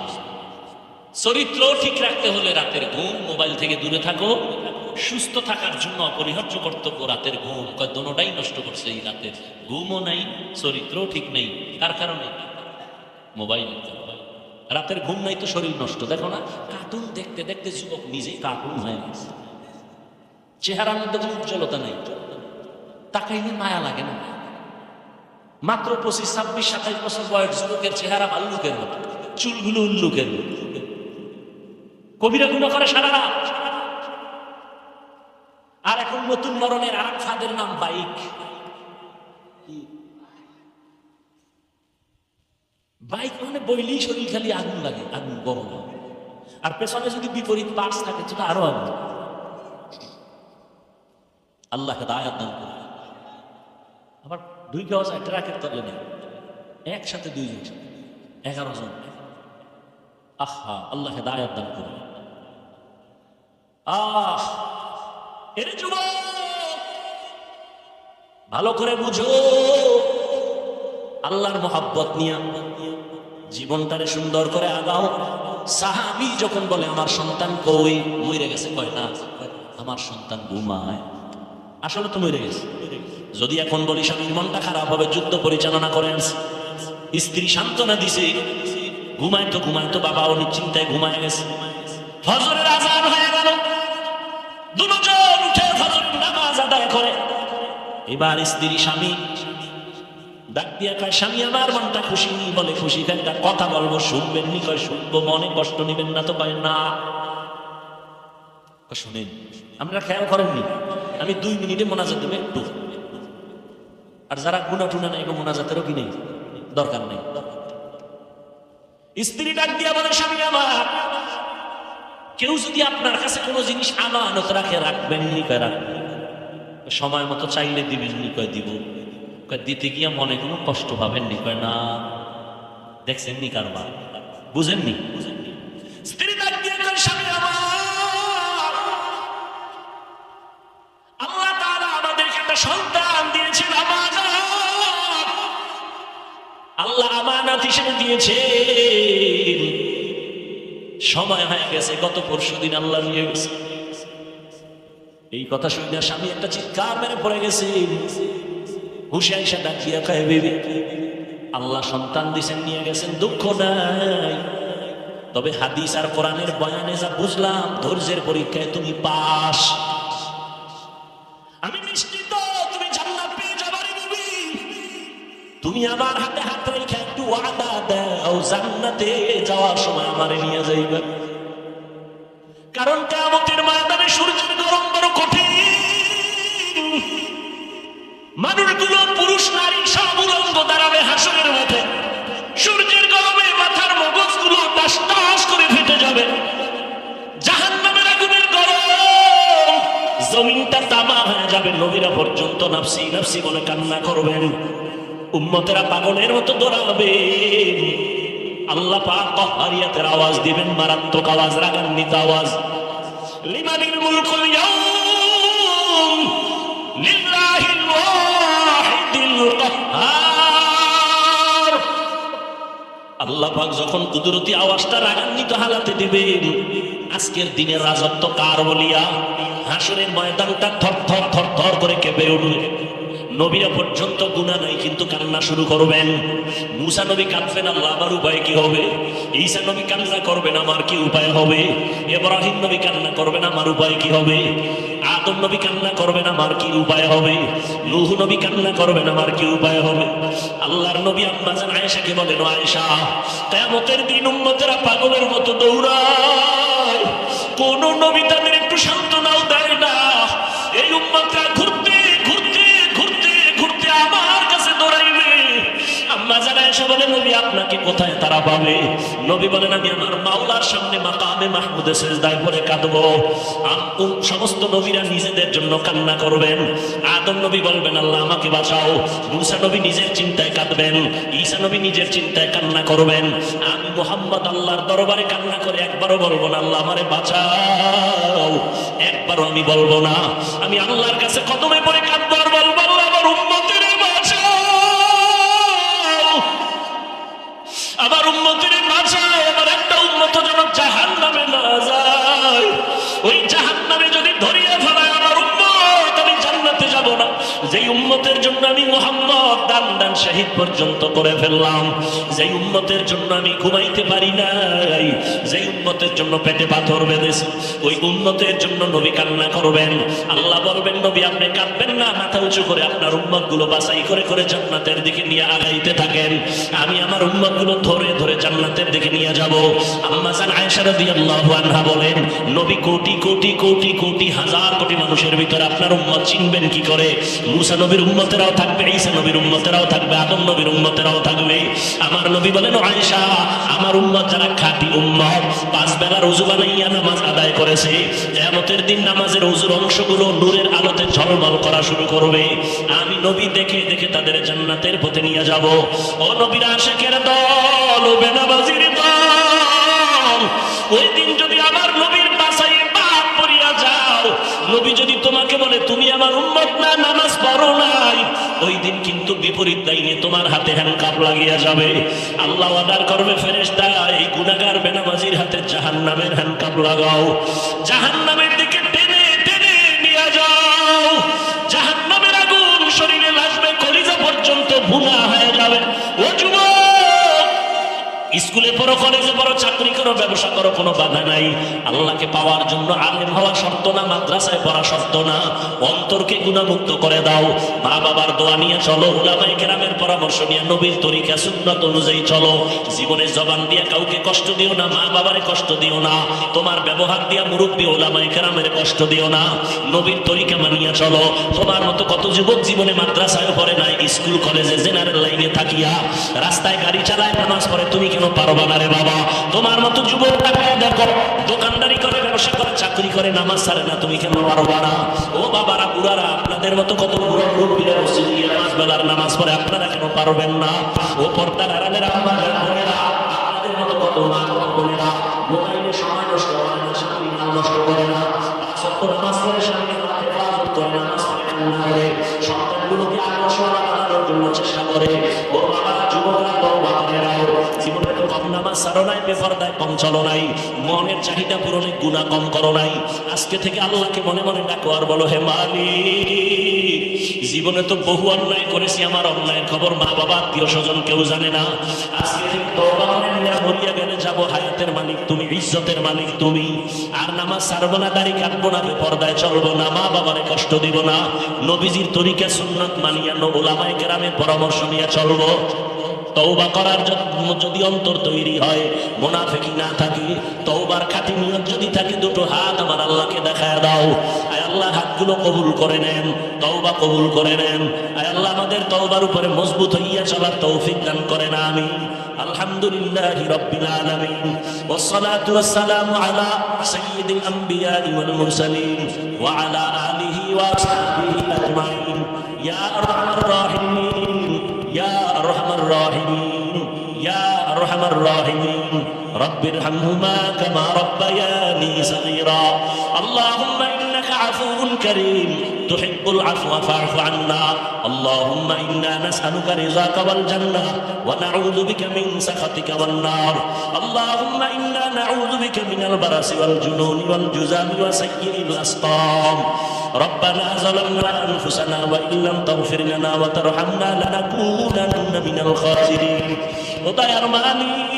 চরিত্র ঠিক রাখতে হলে রাতের ঘুম, মোবাইল থেকে দূরে থাকো। সুস্থ থাকার জন্য অপরিহার্য কর্তব্য রাতের ঘুম। দোনোটাই নষ্ট করছে এই রাতের ঘুমও নাই, চরিত্রও ঠিক নেই। কার কারণে? মোবাইল। রাতের ঘুম নাই তো শরীর নষ্ট। দেখো না, কার্টুন দেখতে দেখতে যুবক নিজেই কার্টুন হয়ে গেছে। চেহারার মধ্যে কোনো উজ্জ্বলতা নেই, তাকাইলে মায়া লাগে না। মাত্র 25, 26, 27 বছর বয়স যুবকের চেহারা ভাল্লুকের মতো, চুলগুলো উল্লুকের মতো। কবিরা গুণা করে সারা রাত। আর এখন নতুন ধরনের আর এক ফাঁদের নাম বাইক। বাইক মানে বইলেই শরীর খালি আগুন লাগে, আগুন গরম। আর পেছনে যদি বিপরীত পার্টস থাকে সেটা আরো আগুন। আল্লাহ হেদায়েত দান করুন। আবার 2 গজ ট্রাকের তলে নেই, একসাথে 2 জন, 11 জন। আহা, আল্লাহ হেদায়েত দান করুন। এর যুবক ভালো করে বুঝো, আল্লাহর মোহাব্বত নিয়ে জীবনটারে সুন্দর করে আগাও। সাহাবী যখন বলে আমার সন্তান কই, মরে গেছে, কয় না আমার সন্তান ঘুমায়। আসলে তো মরে গেছে। যদি এখন বলি স্বামীর মনটা খারাপ হবে, যুদ্ধ পরিচালনা করেন, স্ত্রী সান্ত্বনা দিছে, ঘুমায় তো বাবাও নিশ্চিন্তায় ঘুমায় গেছে। ফজরের আযান হয়ে গেল, দুজন উঠে ফজরের নামাজ আদায় করে। এবার স্ত্রী স্বামী ডাক দিয়া কয়, স্বামী আমার মনটা খুশি। বলে খুশি, একটা কথা বলবো, শুনবেন নি? কয় শুনবো। মনে কষ্ট নিবেন না তো? কয় না। শুনেন, আপনারা খেয়াল করেননি, আমি 2 মিনিটে মোনাজাত দেবো একটু। আর যারা গুণা টুনা নেই, মোনাজাতেরও কি নেই, দরকার নেই। স্ত্রী ডাক দিয়া বলে, স্বামী আমার, কেউ যদি আপনার কাছে কোনো জিনিস আমানত রাখে, রাখবেন নি? কয় রাখবেন। সময় মতো চাইলে দিবেন নি? কয় দিব। কয় দিতে গিয়া মনে কোনো কষ্ট পাবেন নি? কয় না। দেখছেন নি কারবার, বুঝেননি? স্ত্রী ডাক দিয়া কয়, স্বামী আমার, আল্লাহ তাআলা আমাদেরকে একটা সন্তান দিয়েছেন, আমানত। আল্লাহ আমানত হিসেবে দিয়েছেন। সময় হয়ে গেছে, গত পরশুদিন আল্লাহ নিয়ে গেছে। এই কথা শুনে স্বামী একটা চিৎকার মেরে পড়ে গেছে। হুশে আইসা ডাকিয়া কয়, বিবি, আল্লাহ সন্তান দিয়েছেন, নিয়ে গেছেন, দুঃখ নাই। তবে হাদিস আর কোরআনের বয়ানে যা বুঝলাম, ধৈর্যের পরীক্ষায় তুমি পাস। আমি নিশ্চিত তুমি জান্নাত পেয়ে যাবে বিবি। তুমি আমার হাতে হাত রেখে একটু ওয়াদা দাও, জান্নাতে যাওয়ার সময় আমারে নিয়ে যাইবে। কারণ কিয়ামতের ময়দানে সূর্যের গরম বড় কঠিন। মানুষগুলো, পুরুষ নারী সব উলঙ্গ দাঁড়াবে হাসরের মাঠে। সূর্যের গরমে মাথার মগজগুলো টাস টাস করে ফেটে যাবে। জাহান্নামের আগুনের গরম, জমিনটা তামা হয়ে যাবে। নবীরা পর্যন্ত নাফসি নাফসি বলে কান্না করবেন, উম্মতেরা পাগলের মতো দৌড়াবে। আল্লাহ পাক কহরিয়াতের আওয়াজ দিবেন, মারাত্মক আওয়াজ, রাগান্বিত আওয়াজ। লিমানিল মুলকুল ইয়াউম লিল্লাহিল ওয়াহিদিল কাহ্হার। আল্লাহ পাক যখন কুদরতি আওয়াজটা রাগান্বিত হালাতে দিবেন, আজকের দিনের রাজত্ব কার বলিয়া হাসরের ময়দানটা থর থর থর থর করে কেঁপে উঠবে। নবীরা পর্যন্ত গুনাহ নাই কিন্তু কান্না শুরু করবেন। মুসা নবী কাঁদবেন, আল্লাহ আমার উপায় কি হবে? ঈসা নবী কান্না করবেন, আমার কি উপায় হবে? ইব্রাহিম নবী কান্না করবেন, আমার উপায় কি হবে? আদম নবী কান্না করবেন, আমার কি উপায় হবে? নূহ নবী কান্না করবেন, আমার কি উপায় হবে? আল্লাহর নবী আম্মা জান আয়েশাকে বলেন, আয়েশা, কিয়ামতের দিন উম্মতেরা পাগলের মতো দৌড়ায়, কোন নবী তাদের একটু সান্ত্বনাও দেয় না। এই উম্মতরা ঘুরতে ঘুরতে ঘুরতে ঘুরতে আমার কাছে দৌড়াইবে। আম্মা জান আয়েশা বলেন, নবী আপনাকে কোথায় তারা পাবে? নবী বলেন, আমি আমার মাওলার সামনে মাকামে মাহমুদে সিজদায় পড়ে কাঁদবো। সমস্ত নবীরা নিজেদের জন্য কান্না করবেন। আদম আদম নবী বলবেন আল্লাহ আমাকে বাঁচাও, মুসা নবী নিজের চিন্তায় কাঁদবেন, ঈসা নবী নিজের চিন্তায় কান্না করবেন। আমি মুহাম্মদ আল্লাহর দরবারে কান্না করে একবারও বলবো না আল্লাহ আমারে বাঁচাও, একবারও আমি বলবো না। আমি আল্লাহর কাছে কদমে পড়ে কাঁদবো আর বলবো আল্লাহ আমার উম্মতের বাঁচাও, আমার উম্মতের বাঁচাও, আমার একটা উম্মত যেন জাহান্নামে না যায়। ওই জাহান্নামে যদি ধরিয়ে ফেলায় আমার উম্মত, আমি জান্নাতে যাব না। যেই উম্মতের জন্য আমি মুহাম্মদ দান শহীদ পর্যন্ত করে ফেললাম, যেই উম্মতের জন্য আমি ঘুমাইতে পারি নাই, যেই উম্মতের জন্য পেটে পাথর বেঁধেছি, ওই উম্মতের জন্য নবী কান্না করবেন। আল্লাহ বলবেন নবী আপনি কাঁদবেন না, মাথা উঁচু করে আপনার উম্মত গুলো বাছাই করে করে জান্নাতের দিকে নিয়ে আগাইতে থাকেন। আমি আমার উম্মত গুলো ধরে ধরে জান্নাতের দিকে নিয়ে যাব। আম্মা জান আয়েশা রাদিয়াল্লাহু আনহা বলেন নবী কোটি কোটি কোটি কোটি হাজার কোটি মানুষের ভিতরে আপনার উম্মত চিনবেন কি করে? মুসা নবীর উম্মতেরাও থাকবে, ঈসা নবীর উম্মতেরাও থাকবে, আদম নবীর উম্মতেরাও থাকবে। আমার নবী বলেন আয়েশা আমার উম্মত যারা খাঁটি উম্মত, পাঁচ বেলার ওযু বানাইয়া নামাজ আদায় করেছে, কিয়ামতের দিন নামাজের ওযুর অংশগুলো নূরের আলোতে ঝলমল করা শুরু করবে। আমি নবী দেখে দেখে তাদের জান্নাতের পথে নিয়ে যাব। ও নবীর আশিকের দল, ও বেনামাজির দল, ওই দিন যদি আমার নবীর বাসায় পাপ পড়িয়া যাও, নবী যদি তোমাকে বলে তুমি আমার উম্মত না, নামাজ পড়ো নাই, ওই দিন কিন্তু বিপরীত লাইনে তোমার হাতে হ্যান্ডকাপ লাগিয়া যাবে। আল্লাহ অর্ডার করবে ফেরেশতা এই গুনাহগার বেনামাজির হাতে জাহান্নামের হ্যান্ডকাপ লাগাও, জাহান্নামের দিকে টেনে টেনে নিয়ে যাও। জাহান্নামের আগুন শরীরে লাগবে, কলিজা পর্যন্ত ভুনা হয়ে যাবে। ও যুবক, স্কুলে পড়ো, কলেজে পড়ো, চাকরি করো, ব্যবসা করো, কোনো বাধা নাই। আল্লাহকে পাওয়ার জন্য আলেম হওয়া শর্ত না, মাদ্রাসায় পড়া শর্ত না। অন্তরকে গুনাহমুক্ত করে দাও, মা বাবার দোয়া নিয়ে চলো, উলামায়ে কেরামের পরামর্শ নিয়ে নবীর তরিকা সুন্নাত অনুযায়ী চলো। জীবনে জবান দিয়ে কাউকে কষ্ট দিও না, মা বাবারে কষ্ট দিও না, তোমার ব্যবহার দিয়া মুরব্বী উলামায়ে কেরামের কষ্ট দিও না। নবীর তরিকা মানিয়া চলো। তোমার মতো কত যুবক জীবনে মাদ্রাসায় পড়ে নাই, স্কুল কলেজে জেনারেল লাইনে থাকিয়া রাস্তায় গাড়ি চালায়, নামাজ পড়ে, তুমি কেন পারবা না রে বাবা? তোমার মতো যুবক দেখো দোকানদারি করে, ব্যবসা করে, চাকরি করে, নামাজ ছাড়ে না, তুমি কেন পারবা না? ও বাবারা, বুড়ারা, আপনাদের মতো কত বুড়ো মুরব্বীরা পাঁচ বেলার নামাজ পড়ে, আপনারা কেন পারবেন না? ও পর্দার আড়ালের আপনাদের মতো কত মা কত বোনেরা মোবাইলে সময় নষ্ট করে না, চাকরি নষ্ট করে না, সত্য নামাজ পড়ে, স্বামীর হেফাজত করে, নামাজ পড়ে, কান্না করে, সন্তানগুলোকে আদর্শওয়ালা বানানোর জন্য চেষ্টা করে। ও বাবা, যুবকরা তওবা করে নাও। জীবনে তো কম নামাজ ছাড়ো নাই, বেপরদায় কম চলো নাই, মনের চাহিদা পূরণে গুনাহ কম করো নাই। আজকে থেকে আল্লাহকে মনে মনে ডাকো আর বলো হে মালিক, জীবনে তো বহু অন্যায় করেছি, আমার অন্যায়ের খবর মা বাবা আত্মীয় স্বজন কেউ জানে না। আজকে থেকে তওবা করে নিয়ে মরিয়া গেলে যাবো, হায়াতের মালিক তুমি, ইজ্জতের মালিক তুমি। আর নামাজ ছাড়বো না, দাড়ি কাটবো না, বেপরদায় চলবো না, মা বাবারে কষ্ট দিব না, নবীজির তরিকা সুন্নাত মানিয়া উলামায়ে কেরামের পরামর্শ নিয়ে চলবো। তওবা করার যদি অন্তর তৈরি হয়, মুনাফিকি না থাকে, তওবার খাঁটি নিয়ত যদি থাকে, দুটো হাত আমার আল্লাহকে দেখায় দাও। আয় আল্লাহ, হাতগুলো কবুল করে নেন, তওবা কবুল করে নেন। আয় আল্লাহ, আমাদের তওবার উপরে মজবুত হইয়া চলার তৌফিক দান করেন, আমিন। আলহামদুলিল্লাহি রাব্বিল আলামিন, ওয়াসসালাতু ওয়াসসালামু আলা সাইয়্যিদিল আমবিয়াই ওয়াল মুরসালিন ওয়া আলা আলিহি ওয়া আসহাবিহি আজমাইন। ইয়া আরহামার রাহিমিন, ইয়া আরহামার রাহিমিন, ইয়া আরহামার রাহিমিন। রব্বিরহামহুমা কামা রাব্বায়ানি সগীরা। আল্লাহুম্মা ইন্নাকা আফুউন কারীম তুহিব্বুল আফওয়া ফা'ফু আন্না। আল্লাহুম্মা ইন্না নাসআলুকা রিযাকা ওয়াল জান্নাহ ওয়া নাউযু বিকা মিন সাখাতিকা ওয়ান নার। আল্লাহুম্মা ইন্না নাউযু বিকা মিনাল বারাসি ওয়াল জুনুনি ওয়াল জুযামি ওয়া সাইয়্যিল আসকাম। ربنا ظلمنا أنفسنا وإن لم تغفر لنا وترحمنا لنكونن من الخاسرين। দয়ার মালিক,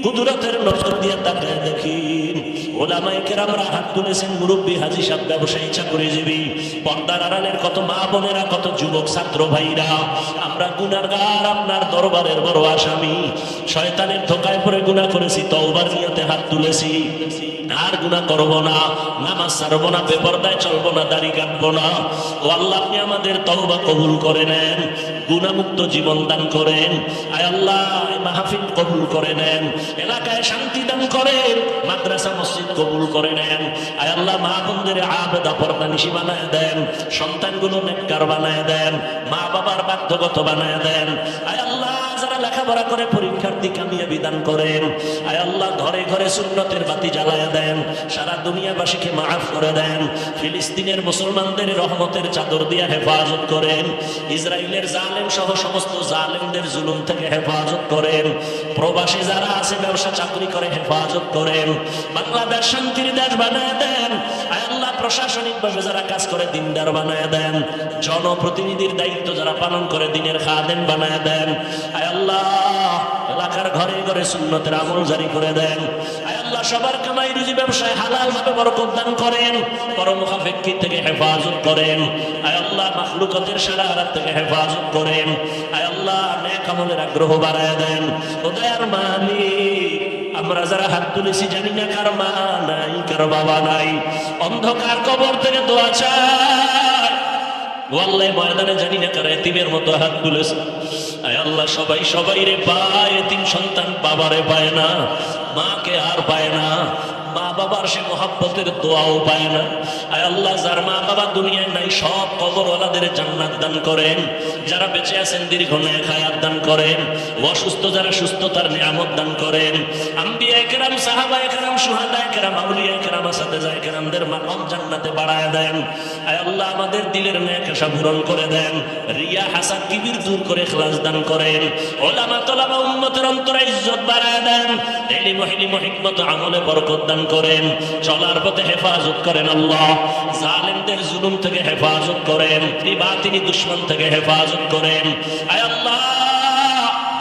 কুদরতের নজর দিয়ে তাকায় দেখেন, ওলামায়ে কেরামরা হাত তুলেছেন, মুরব্বী, হাজী সাহেব, ব্যবসায়ী, চাকরিজীবী, পর্দার আড়ালের কত মা বোনেরা, কত যুবক ছাত্র ভাইরা, আমরা গুনাহগার, আপনার দরবারের বড় আসামি। শয়তানের ধোকায় পড়ে গুনাহ করেছি, তওবার নিয়তে হাত তুলেছি, আর গুনাহ করবো না, নামাজ ছাড়বো না, বেপরদায় চলবো না, দাড়ি কাটবো না। ও আল্লাহ, আপনি আমাদের তওবা কবুল করে নেন। গুনাহমুক্ত জীবন দান করেন। আয় আল্লাহ এই মাহফিল কবুল করে নেন, এলাকায় শান্তি দান করেন, মাদ্রাসা মসজিদ কবুল করে নেন। আয় আল্লাহ মা বোনদের আবেদা পর্দানিশী বানায় দেন, সন্তানগুলো নেককার বানায় দেন, মা বাবার বাধ্যগত বানায় দেন। আয় আল্লাহ যারা লেখাপড়া করে পরীক্ষার্থী কামিয়াবি দান করেন। আয় আল্লাহ ঘরে ঘরে সুন্নতের বাতি জ্বালায় দেন, সারা দুনিয়াবাসীকে মাফ করে দেন। ফিলিস্তিনের মুসলমানদের রহমতের চাদর দিয়ে হেফাজত করেন। ইসরায়েলের জালেম সহ সমস্ত জালেমদের জুলুম থেকে হেফাজত করেন। প্রবাসী যারা আছে ব্যবসা চাকরি করে হেফাজত করেন। বাংলাদেশ শান্তির দেশ বানায় দেন। আয় আল্লাহ প্রশাসনিকভাবে যারা কাজ করে দিনদার বানায় দেন, জনপ্রতিনিধির দায়িত্ব যারা পালন করে দিনের খাদেম বানায় দেন। আয় আল্লাহ এলাকার ঘরে ঘরে সুন্নতের আমল জারি করে দেন। আয় আল্লাহ সবার কামাই রুজি ব্যবসায় হালাল ভাবে বরকত দান করেন, পরমুখাপেক্ষী থেকে হেফাজত করেন। আয় আল্লাহ মাখলুকাতের শারারাত থেকে হেফাজত করেন। আয় আল্লাহ নেক আমলের আগ্রহ বাড়ায় দেন। ও দয়ার মালিক, আমরা যারা হাত তুলেছি জানি না কার মা নাই, কার বাবা নাই, অন্ধকার কবর থেকে দোয়া চাই। ওয়াল্লাহি ময়দানে জানি না কার এতিমের মতো হাত তুলেছে। আয় আল্লাহ সবাই সবাই রে পায়, এতিম সন্তান বাবারে পায় না, মাকে আর পায় না, মা বাবার সে মহব্বতের দোয়াও পায় না। আয় আল্লাহ যার মা বাবা দুনিয়ায় নাই সব কবরওয়ালাদের জান্নাত দান করেন। যারা বেঁচে আছেন দীর্ঘ নেক হায়াত দান করেন। অসুস্থ যারা সুস্থতার নিয়ামত দান করেন। আম্বিয়া কেরাম, সাহাবায়ে কেরাম, শুহাদায়ে কেরাম, আউলিয়া কেরাম, আসাদেজায়ে কেরামদের মাকাম জান্নাতে বাড়ায় দেন। আয় আল্লাহ আমাদের দিলের নেক আশা পূরণ করে দেন। রিয়া হাসাদ কিবির দূর করে ইখলাস দান করেন। উলামা তোলামা উম্মতের অন্তরে ইজ্জত বাড়ায় দেন। ইলম হিলম হিকমত আমলে বরকত দান করেন। চলার পথে হেফাজত করেন আল্লাহ। জালেমদের জুলুম থেকে হেফাজত করেন। বাতিনি দুশমন থেকে হেফাজত করেন। আয় আল্লাহ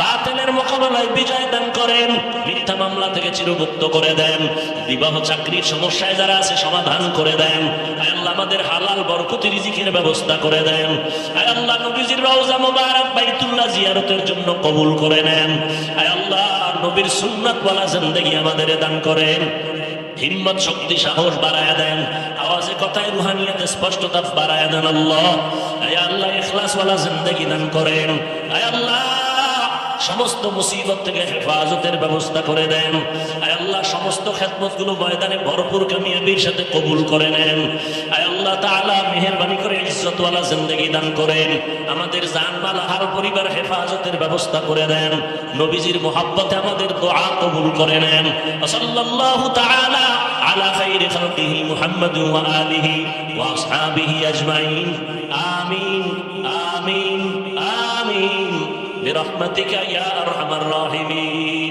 বাতিলের মোকাবেলায় বিজয় দান করেন। মিথ্যা মামলা থেকে চিরমুক্ত করে দেন। বিবাহ চাকরির সমস্যায় যারা আছে সমাধান করে দেন। আয় আল্লাহ আমাদের হালাল বরকতি রিজিকের ব্যবস্থা করে দেন। আয় আল্লাহ নবীজির রওজা মুবারক বাইতুল্লাহ জিয়ারতের জন্য কবুল করে নেন। আয় আল্লাহ নবীর সুন্নাতওয়ালা জিন্দেগি আমাদের দান করেন। হিম্মত শক্তি সাহস বাড়ায় দেন। আওয়াজে কথায় রুহানিয়াতে স্পষ্টতা বাড়ায় দেন আল্লাহ। আয় আল্লাহ ইখলাসওয়ালা জিন্দেগি দান করেন। আয় আল্লাহ সমস্ত মুসিবত থেকে হেফাজতের ব্যবস্থা করে দেন। আয় আল্লাহ সমস্ত খেদমতগুলো ময়দানে ভরপুর কামিয়াবির সাথে কবুল করে নেন। আয় আল্লাহ তাআলা মেহেরবানি করে ইজ্জতওয়ালা জিন্দেগি দান করেন। আমাদের জানমাল হার পরিবার হেফাজতের ব্যবস্থা করে দেন। নবীজির মুহাব্বতে আমাদের দোয়া কবুল করে নেন। সাল্লাল্লাহু তাআলা আলা খাইরি খালকিহি মুহাম্মাদ ওয়া আলিহি ওয়া আসহাবিহি আজমাইন। আমিন আমিন আমিন برحمتك يا أرحم الراحمين।